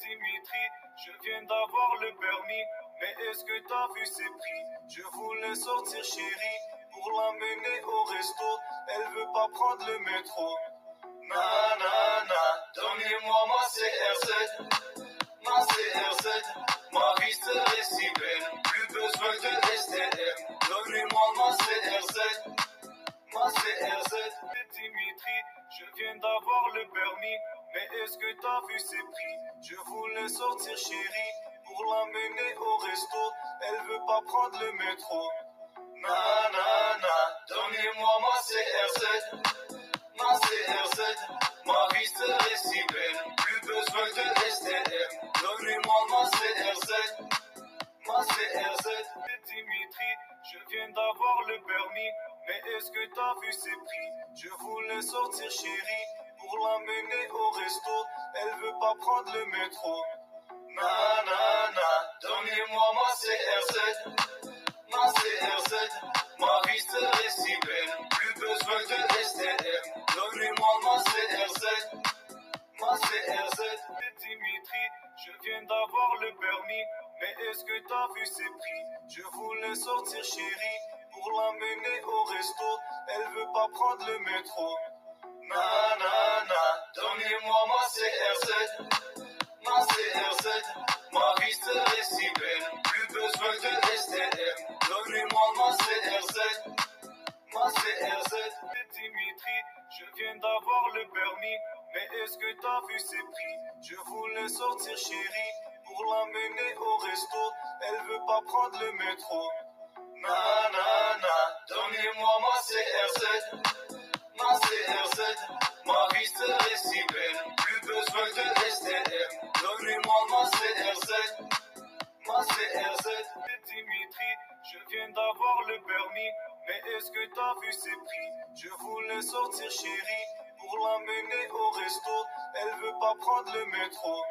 Dimitri, je viens d'avoir le permis, mais est-ce que t'as vu ses prix? Je voulais sortir chérie, pour l'emmener au resto, elle veut pas prendre le métro. Nanana, donnez-moi ma CRZ, ma CRZ, ma vie serait si belle, plus besoin de STM. Donnez-moi ma CRZ, ma CRZ. Dimitri, je viens d'avoir le permis, mais est-ce que t'as vu ses prix? Je voulais sortir chérie, pour l'emmener au resto, elle veut pas prendre le métro. Nanana, donnez-moi ma CRZ, ma CRZ, ma vie serait si belle, plus besoin de STM. Donnez-moi ma CRZ, ma CRZ. Dimitri, je viens d'avoir le permis, mais est-ce que t'as vu ses prix? Je voulais sortir chérie, pour l'emmener au resto, elle veut pas prendre le métro. Nanana, donnez-moi ma CRZ, ma CRZ, ma vie serait si belle, plus besoin de STM. Donnez-moi ma CRZ, ma CRZ. Dimitri, je viens d'avoir le permis, mais est-ce que t'as vu ses prix? Je voulais sortir chérie, pour l'emmener au resto, elle veut pas prendre le métro. Nanana, donnez-moi ma CRZ, ma CRZ, ma vie serait si belle, plus besoin de STM. Donnez-moi ma CRZ, ma CRZ. Dimitri, je viens d'avoir le permis, mais est-ce que t'as vu ses prix? Je voulais sortir chérie, pour l'emmener au resto, elle veut pas prendre le métro. Nanana, donnez-moi ma CRZ, ma CRZ, ma vie serait si belle, plus besoin de STM. Donnez-moi ma CRZ, ma CRZ. Dimitri, je viens d'avoir le permis, mais est-ce que t'as vu ses prix? Je voulais sortir chérie, pour l'emmener au resto, elle veut pas prendre le métro.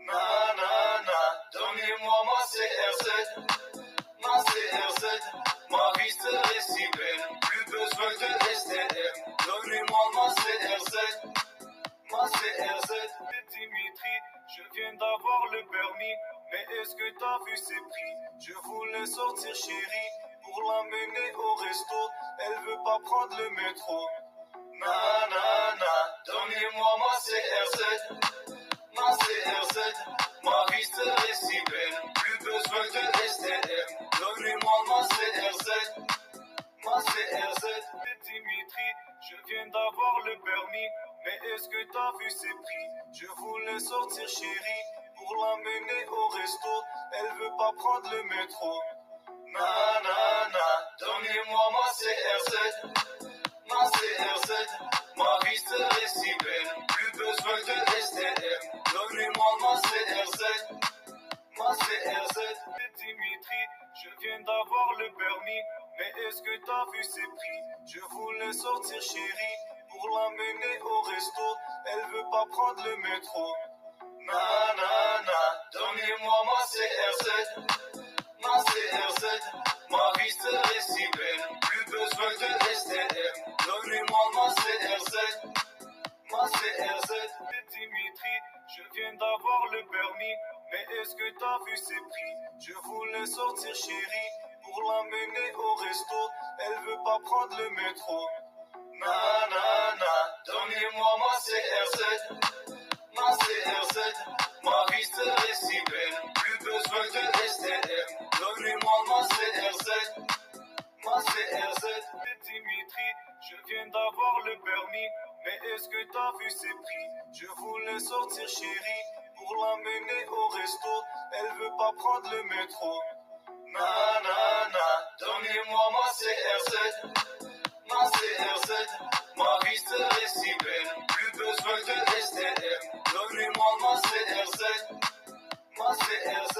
Nanana, donnez-moi ma CRZ, ma CRZ, ma vie serait si belle, plus besoin de STM. Donnez-moi ma CRZ, ma CRZ. Dimitri, je viens d'avoir le permis, mais est-ce que t'as vu ses prix? Je voulais sortir chérie, pour l'emmener au resto, elle veut pas prendre le métro. Nanana, donnez-moi ma CRZ, ma CRZ, ma vie serait si belle, plus besoin de STM. Donnez-moi ma CRZ, ma CRZ. Dimitri, je viens d'avoir le permis, mais est-ce que t'as vu ses prix? Je voulais sortir chérie, pour l'emmener au resto, elle veut pas prendre le métro. Nanana, donnez-moi ma CRZ, ma CRZ, ma vie serait si belle, plus besoin de STM. Donnez-moi ma CRZ, ma CRZ. Dimitri, je viens d'avoir le permis, mais est-ce que t'as vu ses prix? Je voulais sortir chérie, pour l'emmener au resto, elle veut pas prendre le métro. Nanana, donnez-moi ma CRZ, ma CRZ, ma vie serait si belle, plus besoin de STM. Donnez-moi ma CRZ, ma CRZ. Dimitri, je viens d'avoir le permis, mais est-ce que t'as vu ses prix? Je voulais sortir chérie, pour l'emmener au resto, elle veut pas prendre le métro. Nanana, donnez-moi ma CRZ, ma CRZ, ma vie serait si belle, plus besoin de STM. Donnez-moi ma CRZ, ma CRZ. Dimitri, je viens d'avoir le permis, mais est-ce que t'as vu ses prix? Je voulais sortir chérie, pour l'emmener au resto, elle veut pas prendre le métro. Nanana, donnez-moi ma CRZ, ma CRZ, ma vie serait si belle, plus besoin de STM. Donnez-moi ma CRZ, ma CRZ.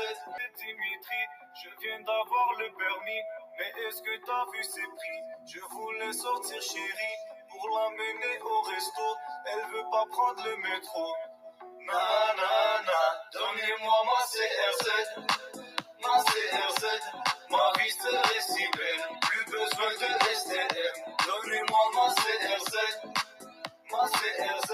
Dimitri, je viens d'avoir le permis, mais est-ce que t'as vu ses prix? Je voulais sortir chérie, pour l'emmener au resto, elle veut pas prendre le métro. Nanana, donnez-moi ma CRZ, ma CRZ, ma vie serait si belle, plus besoin de STM. Donnez-moi ma CRZ, ma CRZ.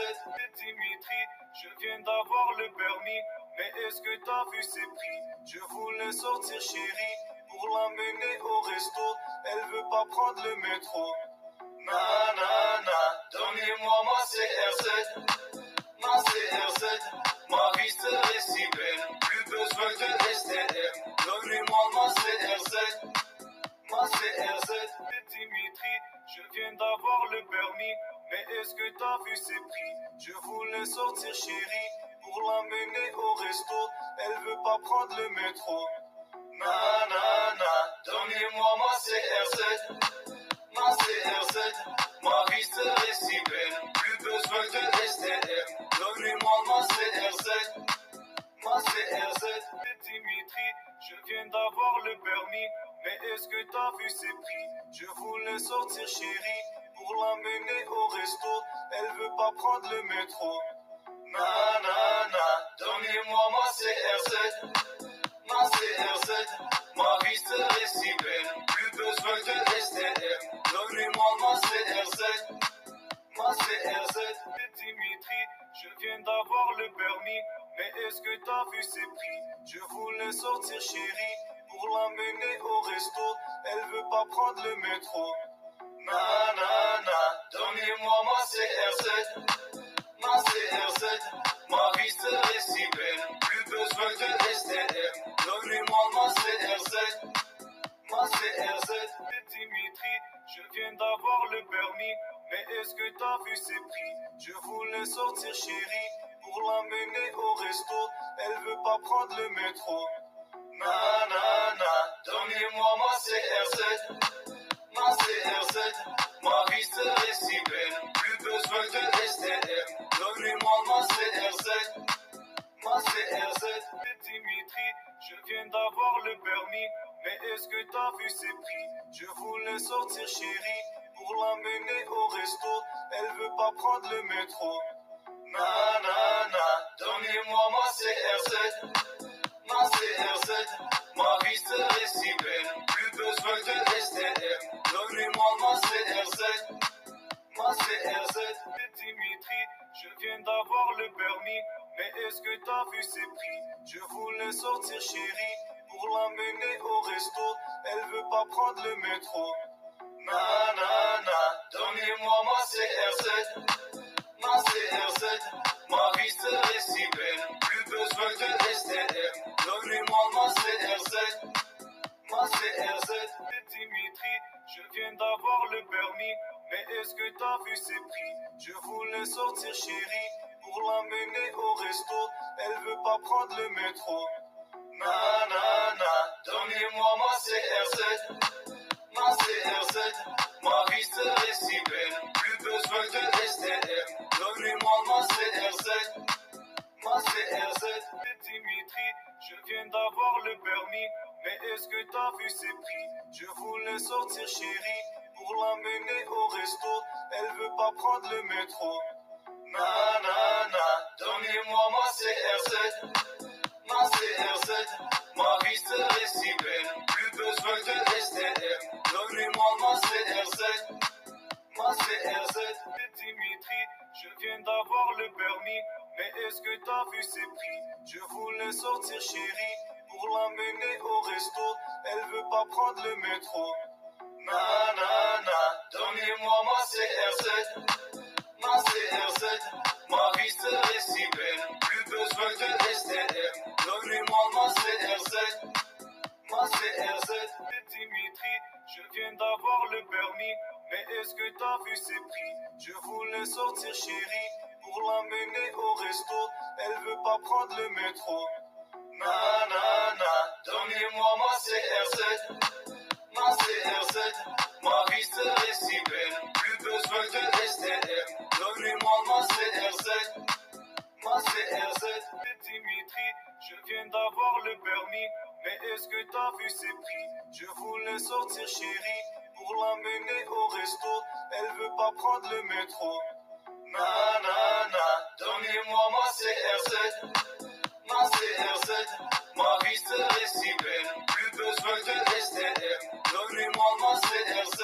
Dimitri, je viens d'avoir le permis, mais est-ce que t'as vu ses prix? Je voulais sortir chérie, pour l'emmener au resto, elle veut pas prendre le métro. Nanana, donnez-moi ma CRZ, ma CRZ, ma vie serait si belle, plus besoin de STM. Donnez-moi ma CRZ, ma CRZ. Dimitri, je viens d'avoir le permis, mais est-ce que t'as vu ses prix? Je voulais sortir chérie, pour l'emmener au resto, elle veut pas prendre le métro. Nanana, donnez-moi ma CRZ, ma CRZ, ma vie serait si belle, plus besoin de STM. Donnez-moi ma CRZ, ma CRZ. Dimitri, je viens d'avoir le permis, mais est-ce que t'as vu ses prix? Je voulais sortir chérie, pour l'emmener au resto, elle veut pas prendre le métro. Nanana, donnez-moi ma CRZ, ma CRZ, ma vie serait si belle, plus besoin de STM. Donnez-moi ma CRZ, ma CRZ. Dimitri, je viens d'avoir le permis, mais est-ce que t'as vu ses prix? Je voulais sortir chérie, pour l'emmener au resto, elle veut pas prendre le métro. Nanana, donnez-moi ma CRZ, ma CRZ, ma vie serait si belle, plus besoin de STM. Donnez-moi ma CRZ, ma CRZ. Dimitri, je viens d'avoir le permis, mais est-ce que t'as vu ses prix? Je voulais sortir chérie, pour l'emmener au resto, elle veut pas prendre le métro. Nanana, donnez-moi donnez-moi ma CRZ, ma CRZ, ma vie serait si belle, plus besoin de STM, donnez-moi ma CRZ, ma CRZ. Dimitri, je viens d'avoir le permis, mais est-ce que t'as vu ses prix? Je voulais sortir chérie, pour l'emmener au resto, elle veut pas prendre le métro. Na na na, donnez-moi ma CRZ, ma CRZ, ma vie serait si belle, plus besoin de STM, donnez-moi ma CRZ, ma CRZ. Dimitri, je viens d'avoir le permis, mais est-ce que t'as vu ses prix? Je voulais sortir chérie, pour l'emmener au resto, elle veut pas prendre le métro. Na na na, donnez-moi ma CRZ, ma CRZ, ma vie serait si belle, plus besoin de STM, donnez-moi ma CRZ, ma CRZ. Dimitri, je viens d'avoir le permis, mais est-ce que t'as vu ses prix? Je voulais sortir chérie, pour l'emmener au resto, elle veut pas prendre le métro. Na na na, donnez-moi ma CRZ, ma CRZ, ma vie serait si belle, plus besoin de STM, donnez-moi ma CRZ, ma CRZ. Dimitri, je viens d'avoir le permis, mais est-ce que t'as vu ses prix? Je voulais sortir chérie, pour l'emmener au resto, elle veut pas prendre le métro. Na na na, donnez-moi ma CRZ, ma CRZ, ma vie serait si belle, plus besoin de STM, donnez-moi ma CRZ, ma CRZ. Dimitri, je viens d'avoir le permis, mais est-ce que t'as vu ses prix? Je voulais sortir chérie, pour l'emmener au resto, elle veut pas prendre le métro. Na na na, donnez-moi ma CRZ, ma CRZ, ma vie serait si belle, plus besoin de STM, donnez-moi ma CRZ, ma CRZ. Dimitri, je viens d'avoir le permis, mais est-ce que t'as vu ses prix? Je voulais sortir chérie, pour l'emmener au resto, elle veut pas prendre le métro. Na na na, donnez-moi ma CRZ, ma CRZ, ma vie serait si belle, plus besoin de STM, donnez-moi ma CRZ, ma CRZ. Dimitri, je viens d'avoir le permis, mais est-ce que t'as vu ses prix? Je voulais sortir chérie, pour l'emmener au resto, elle veut pas prendre le métro. Na na na, donnez-moi ma CRZ, ma CRZ, ma vie serait si belle, plus besoin de STM, donnez-moi ma CRZ,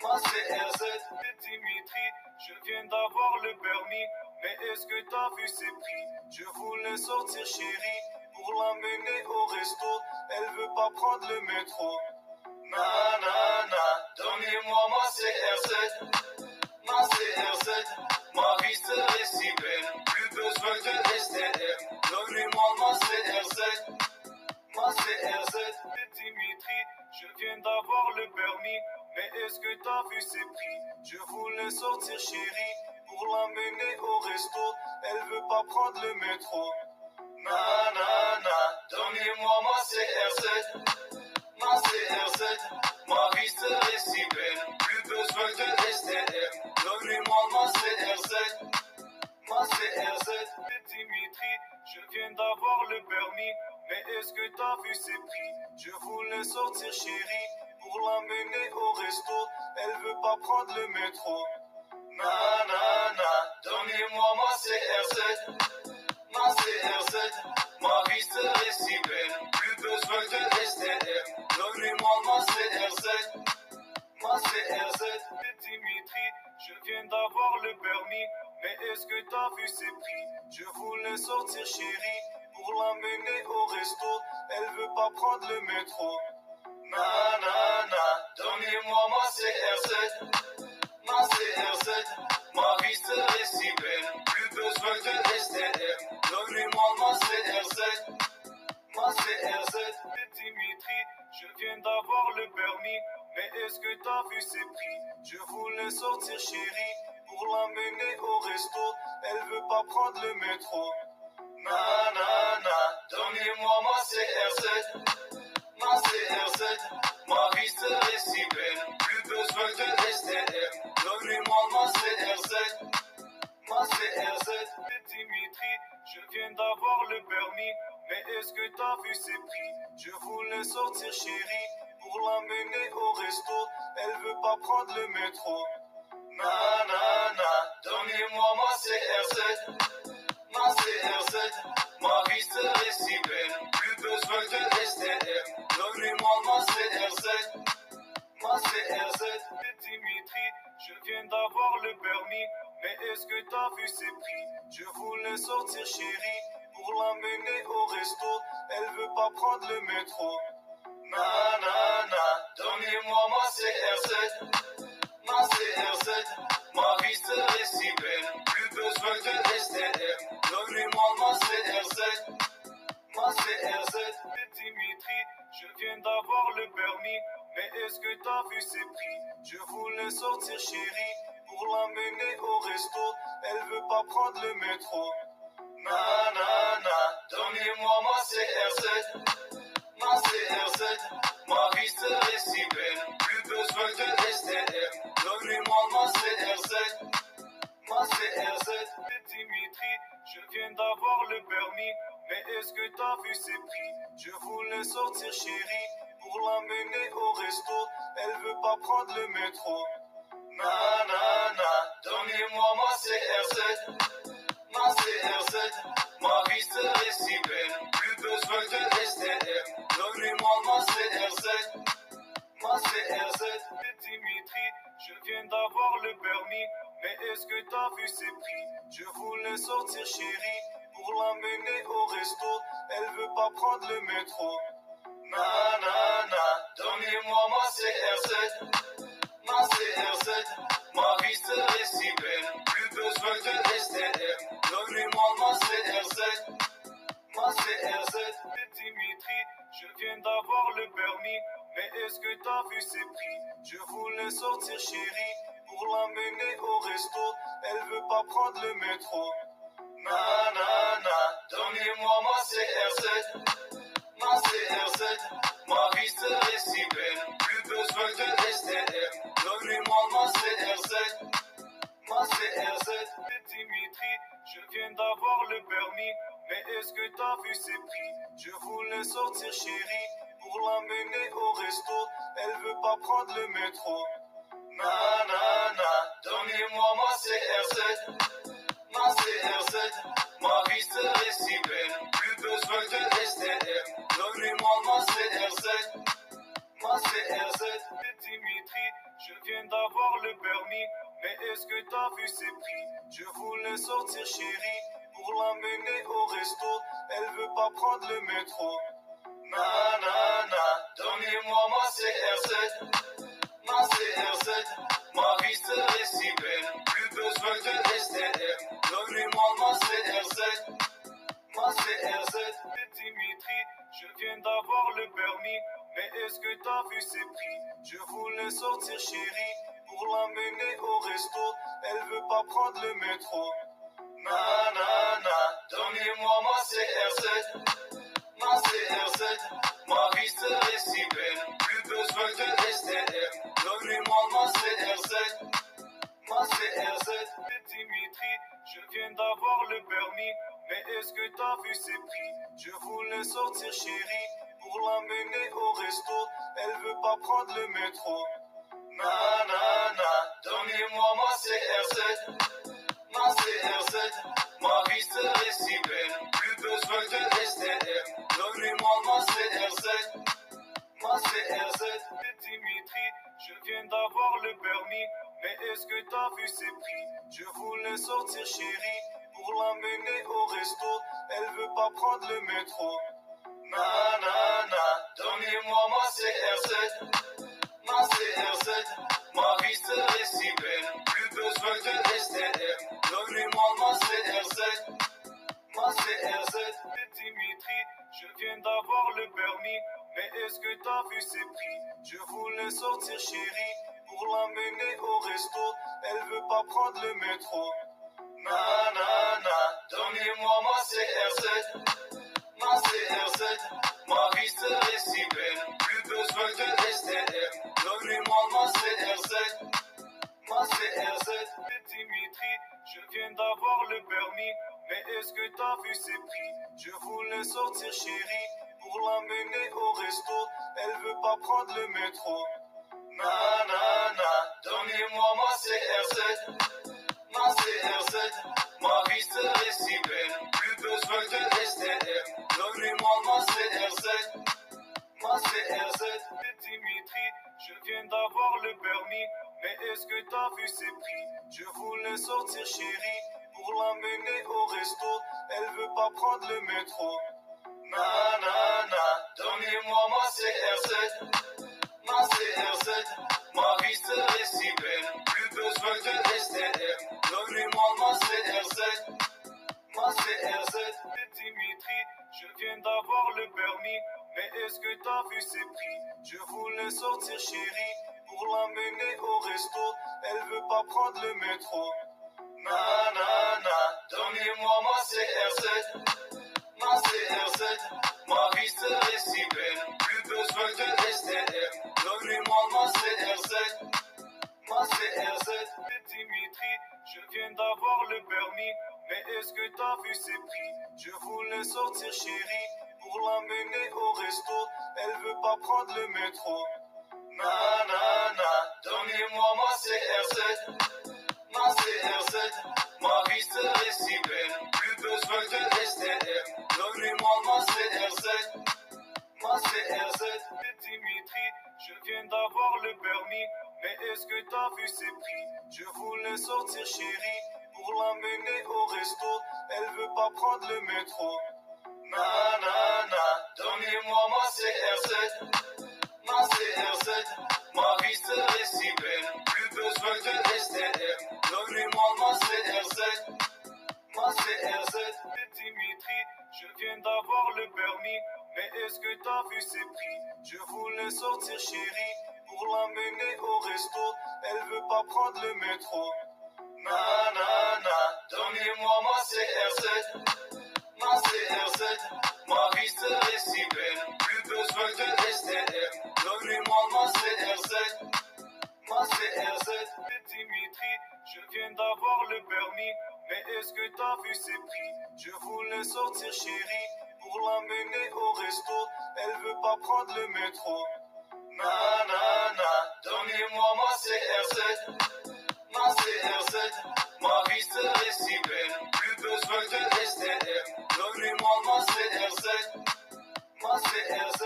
ma CRZ. Dimitri, je viens d'avoir le permis, mais est-ce que t'as vu ses prix? Je voulais sortir chérie, pour l'emmener au resto, elle veut pas prendre le métro. Na na na, donnez-moi ma CRZ, ma CRZ, ma vie serait si belle, plus besoin de STM, donnez-moi ma CRZ, ma CRZ. Dimitri, je viens d'avoir le permis, mais est-ce que t'as vu ses prix? Je voulais sortir chérie, pour l'emmener au resto, elle veut pas prendre le métro. Na na na, donnez-moi ma CRZ, ma CRZ, ma vie serait si belle, plus besoin de STM, donnez-moi ma CRZ, ma CRZ. Dimitri, je viens d'avoir le permis, mais est-ce que t'as vu ses prix? Je voulais sortir chérie, pour l'emmener au resto, elle veut pas prendre le métro. Na na na, donnez-moi ma CRZ, ma CRZ, ma vie serait si belle, plus besoin de STM, donnez-moi ma CRZ, ma CRZ. Dimitri, je viens d'avoir le permis, mais est-ce que t'as vu ses prix? Je voulais sortir chérie, pour l'emmener au resto, elle veut pas prendre le métro. Na na na, donnez-moi ma CRZ, ma CRZ, ma vie serait si belle, plus besoin de STM, donnez-moi ma CRZ, ma CRZ. Dimitri, je viens d'avoir le permis, mais est-ce que t'as vu ses prix? Je voulais sortir chérie, pour l'emmener au resto, elle veut pas prendre le métro. Na na na, donnez-moi ma CRZ, ma CRZ, ma vie serait si belle. Plus besoin de STM. Donnez-moi ma CRZ, ma CRZ. Dimitri, je viens d'avoir le permis. Mais est-ce que t'as vu ses prix? Je voulais sortir chérie pour l'emmener au resto. Elle veut pas prendre le métro. Na na na, donnez-moi ma CRZ, ma CRZ. Ma vie serait si belle, plus besoin de STM. Donnez-moi ma CRZ, ma CRZ. Dimitri, je viens d'avoir le permis. Mais est-ce que t'as vu ses prix? Je voulais sortir chérie pour l'emmener au resto. Elle veut pas prendre le métro. Na na na, donnez-moi ma CRZ, ma CRZ. Ma vie serait si belle, plus besoin de STM. Donnez-moi ma CRZ, ma CRZ. Dimitri, je viens d'avoir le permis. Mais est-ce que t'as vu ses prix? Je voulais sortir chérie pour l'emmener au resto. Elle veut pas prendre le métro. Na na na, donnez-moi ma CRZ, ma CRZ. Ma vie serait si belle, plus besoin de STM. Donnez-moi ma CRZ, ma CRZ. Dimitri, je viens d'avoir le permis. Mais est-ce que t'as vu ses prix? Je voulais sortir chérie pour l'emmener au resto. Elle veut pas prendre le métro. Na na na, donnez-moi ma CRZ, ma CRZ. Ma vie serait si belle, plus besoin de STM. Donnez-moi ma CRZ, ma CRZ. Dimitri, je viens d'avoir le permis. Mais est-ce que t'as vu ses prix? Je voulais sortir chérie pour l'emmener au resto. Elle veut pas prendre le métro. Na na na, donnez-moi ma CRZ, ma CRZ. Ma vie serait si belle, plus besoin de STM. Donnez-moi ma CRZ, ma CRZ. Dimitri, je viens d'avoir le permis. Mais est-ce que t'as vu ses prix? Je voulais sortir chérie pour l'emmener au resto. Elle veut pas prendre le métro. Na na na, donnez-moi ma CRZ, ma CRZ. Ma vie serait si belle, plus besoin de STM. Donnez-moi ma CRZ, ma CRZ. Dimitri, je viens d'avoir le permis. Mais est-ce que t'as vu ses prix? Je voulais sortir chérie pour l'emmener au resto. Elle veut pas prendre le métro. Na na na, donnez-moi ma CRZ, ma CRZ. Ma vie serait si belle, plus besoin de STM. Donnez-moi ma CRZ, ma CRZ. Dimitri, je viens d'avoir le permis. Mais est-ce que t'as vu ses prix? Je voulais sortir chérie pour l'emmener au resto. Elle veut pas prendre le métro. Na na na, donnez-moi ma CRZ, ma CRZ. Ma vie serait si belle, plus besoin de STM. Donnez-moi ma CRZ, ma CRZ. Dimitri, je viens d'avoir le permis. Mais est-ce que t'as vu ses prix? Je voulais sortir chérie pour l'emmener au resto. Elle veut pas prendre le métro. Na na na, donnez-moi ma CRZ, ma CRZ. Ma vie serait si belle, plus besoin de STM. Donnez-moi ma CRZ, ma CRZ. Dimitri, je viens d'avoir le permis. Mais est-ce que t'as vu ses prix? Je voulais sortir chérie pour l'emmener au resto. Elle veut pas prendre le métro. Na na na, donnez-moi ma CRZ, ma CRZ. Ma vie serait si belle, plus besoin de STM. Donnez-moi ma CRZ, ma CRZ. Dimitri, je viens d'avoir le permis. Mais est-ce que t'as vu ses prix? Je voulais sortir chérie pour l'emmener au resto. Elle veut pas prendre le métro. Na na na, donnez-moi ma CRZ, ma CRZ. Ma vie serait si belle, plus besoin de STM. Donnez-moi ma CRZ, ma CRZ. Dimitri, je viens d'avoir le permis. Mais est-ce que t'as vu ses prix? Je voulais sortir chérie pour l'emmener au resto. Elle veut pas prendre le métro. Na na na, donnez-moi ma CRZ, ma CRZ. ma vie serait si belle. Plus besoin de STM, donnez-moi ma CRZ. Ma CRZ. Dimitri, je viens d'avoir le permis, mais est-ce que t'as vu ses prix? Je voulais sortir chérie, pour l'amener au resto, elle veut pas prendre le métro. Na na na, donnez-moi ma CRZ. Ma CRZ, ma vie serait si belle, plus besoin de STM, donnez-moi ma CRZ. Ma CRZ. Dimitri, je viens d'avoir le permis, mais est-ce que t'as vu ses prix? Je voulais sortir chérie, pour l'amener au resto, elle veut pas prendre le métro. Na na na, donnez-moi ma CRZ. Ma CRZ, ma vie serait si belle, plus besoin de STM, donnez-moi ma CRZ. Ma CRZ. Dimitri, je viens d'avoir le permis, mais est-ce que t'as vu ses prix? Je voulais sortir chérie, pour l'amener au resto, elle veut pas prendre le métro. Na na na, donnez-moi ma CRZ. Ma CRZ, ma vie serait si belle, plus besoin de STM, donnez-moi ma CRZ. Ma CRZ. Dimitri, je viens d'avoir le permis, mais est-ce que t'as vu ses prix? Je voulais sortir chérie, pour l'amener au resto, elle veut pas prendre le métro. Na na na, donnez-moi ma CRZ. Ma CRZ, ma vie serait si belle, plus besoin de STM, donnez-moi ma CRZ. Ma CRZ. Dimitri, je viens d'avoir le permis, mais est-ce que t'as vu ses prix? Je voulais sortir chérie, pour l'amener au resto, elle veut pas prendre le métro. Na na na, donnez-moi ma CRZ. Ma CRZ, ma vie serait si belle, plus besoin de STM, donnez-moi ma CRZ. Ma CRZ. Dimitri, je viens d'avoir le permis, mais est-ce que t'as vu ses prix? Je voulais sortir chérie, pour l'amener au resto, elle veut pas prendre le métro. Na na na, donnez-moi ma CRZ. Ma CRZ, ma vie serait si belle, plus besoin de STM, donnez-moi ma CRZ. Ma CRZ. Dimitri, je viens d'avoir le permis, mais est-ce que t'as vu ses prix? Je voulais sortir chérie, pour l'amener au resto, elle veut pas prendre le métro. Na na na, donnez-moi ma CRZ. Ma CRZ, ma vie serait si belle, plus besoin de STM, donnez-moi ma CRZ. Ma CRZ.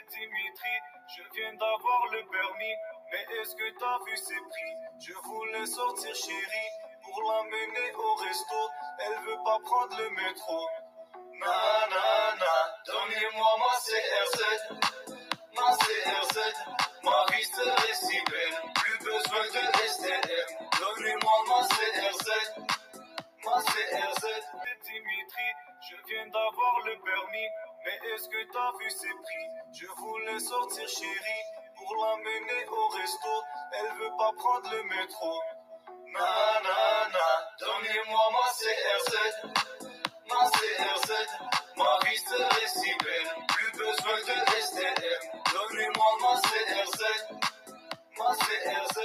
Dimitri, je viens d'avoir le permis, mais est-ce que t'as vu ses prix? Je voulais sortir chérie, pour l'amener au resto, elle veut pas prendre le métro. Na na na, donnez-moi ma CRZ. Ma CRZ, ma vie serait si belle, plus besoin de STM, donnez-moi ma CRZ. Ma CRZ. Dimitri, je viens d'avoir le permis, mais est-ce que t'as vu ses prix? Je voulais sortir chérie, pour l'amener au resto, elle veut pas prendre le métro. Na na na, donnez-moi ma CRZ. Ma CRZ, ma vie serait si belle, plus besoin de STM, donnez-moi ma CRZ. Ma CRZ.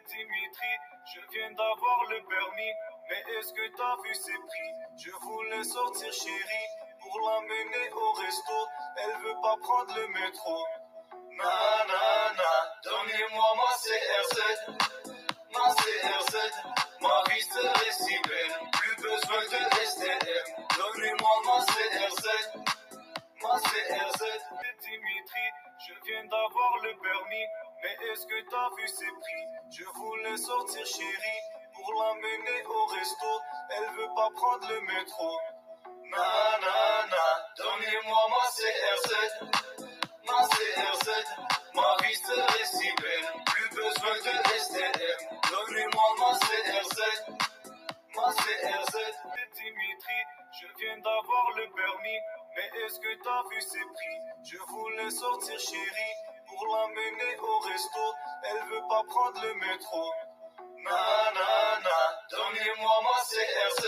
Dimitri, je viens d'avoir le permis, mais est-ce que t'as vu ses prix? Je voulais sortir chérie, pour l'amener au resto, elle veut pas prendre le métro. Na na na, donnez-moi ma CRZ. Ma CRZ, ma vie serait si belle, plus besoin de STM, donnez-moi ma CRZ. Ma CRZ. Dimitri, je viens d'avoir le permis, mais est-ce que t'as vu ses prix? Je voulais sortir chérie, pour l'amener au resto, elle veut pas prendre le métro. Na na na, donnez-moi ma CRZ. Ma CRZ, ma vie serait si belle, plus besoin de STM, donnez-moi ma CRZ. Ma CRZ. Dimitri, je viens d'avoir le permis, mais est-ce que t'as vu ses prix? Je voulais sortir chérie, pour l'amener au resto, elle veut pas prendre le métro. Na na na, donnez-moi ma CRZ.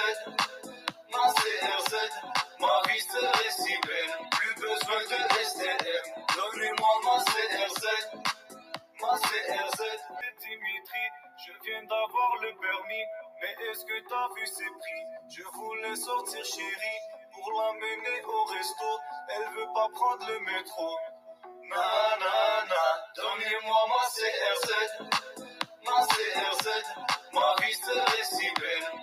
Ma CRZ, ma vie serait si belle, plus besoin de STM. Donnez-moi ma CRZ, ma CRZ. C'est Dimitri, je viens d'avoir le permis. Mais est-ce que t'as vu ses prix? Je voulais sortir chérie pour l'amener au resto. Elle veut pas prendre le métro. Na na na, donnez-moi ma CRZ, ma CRZ. Ma vie serait si belle,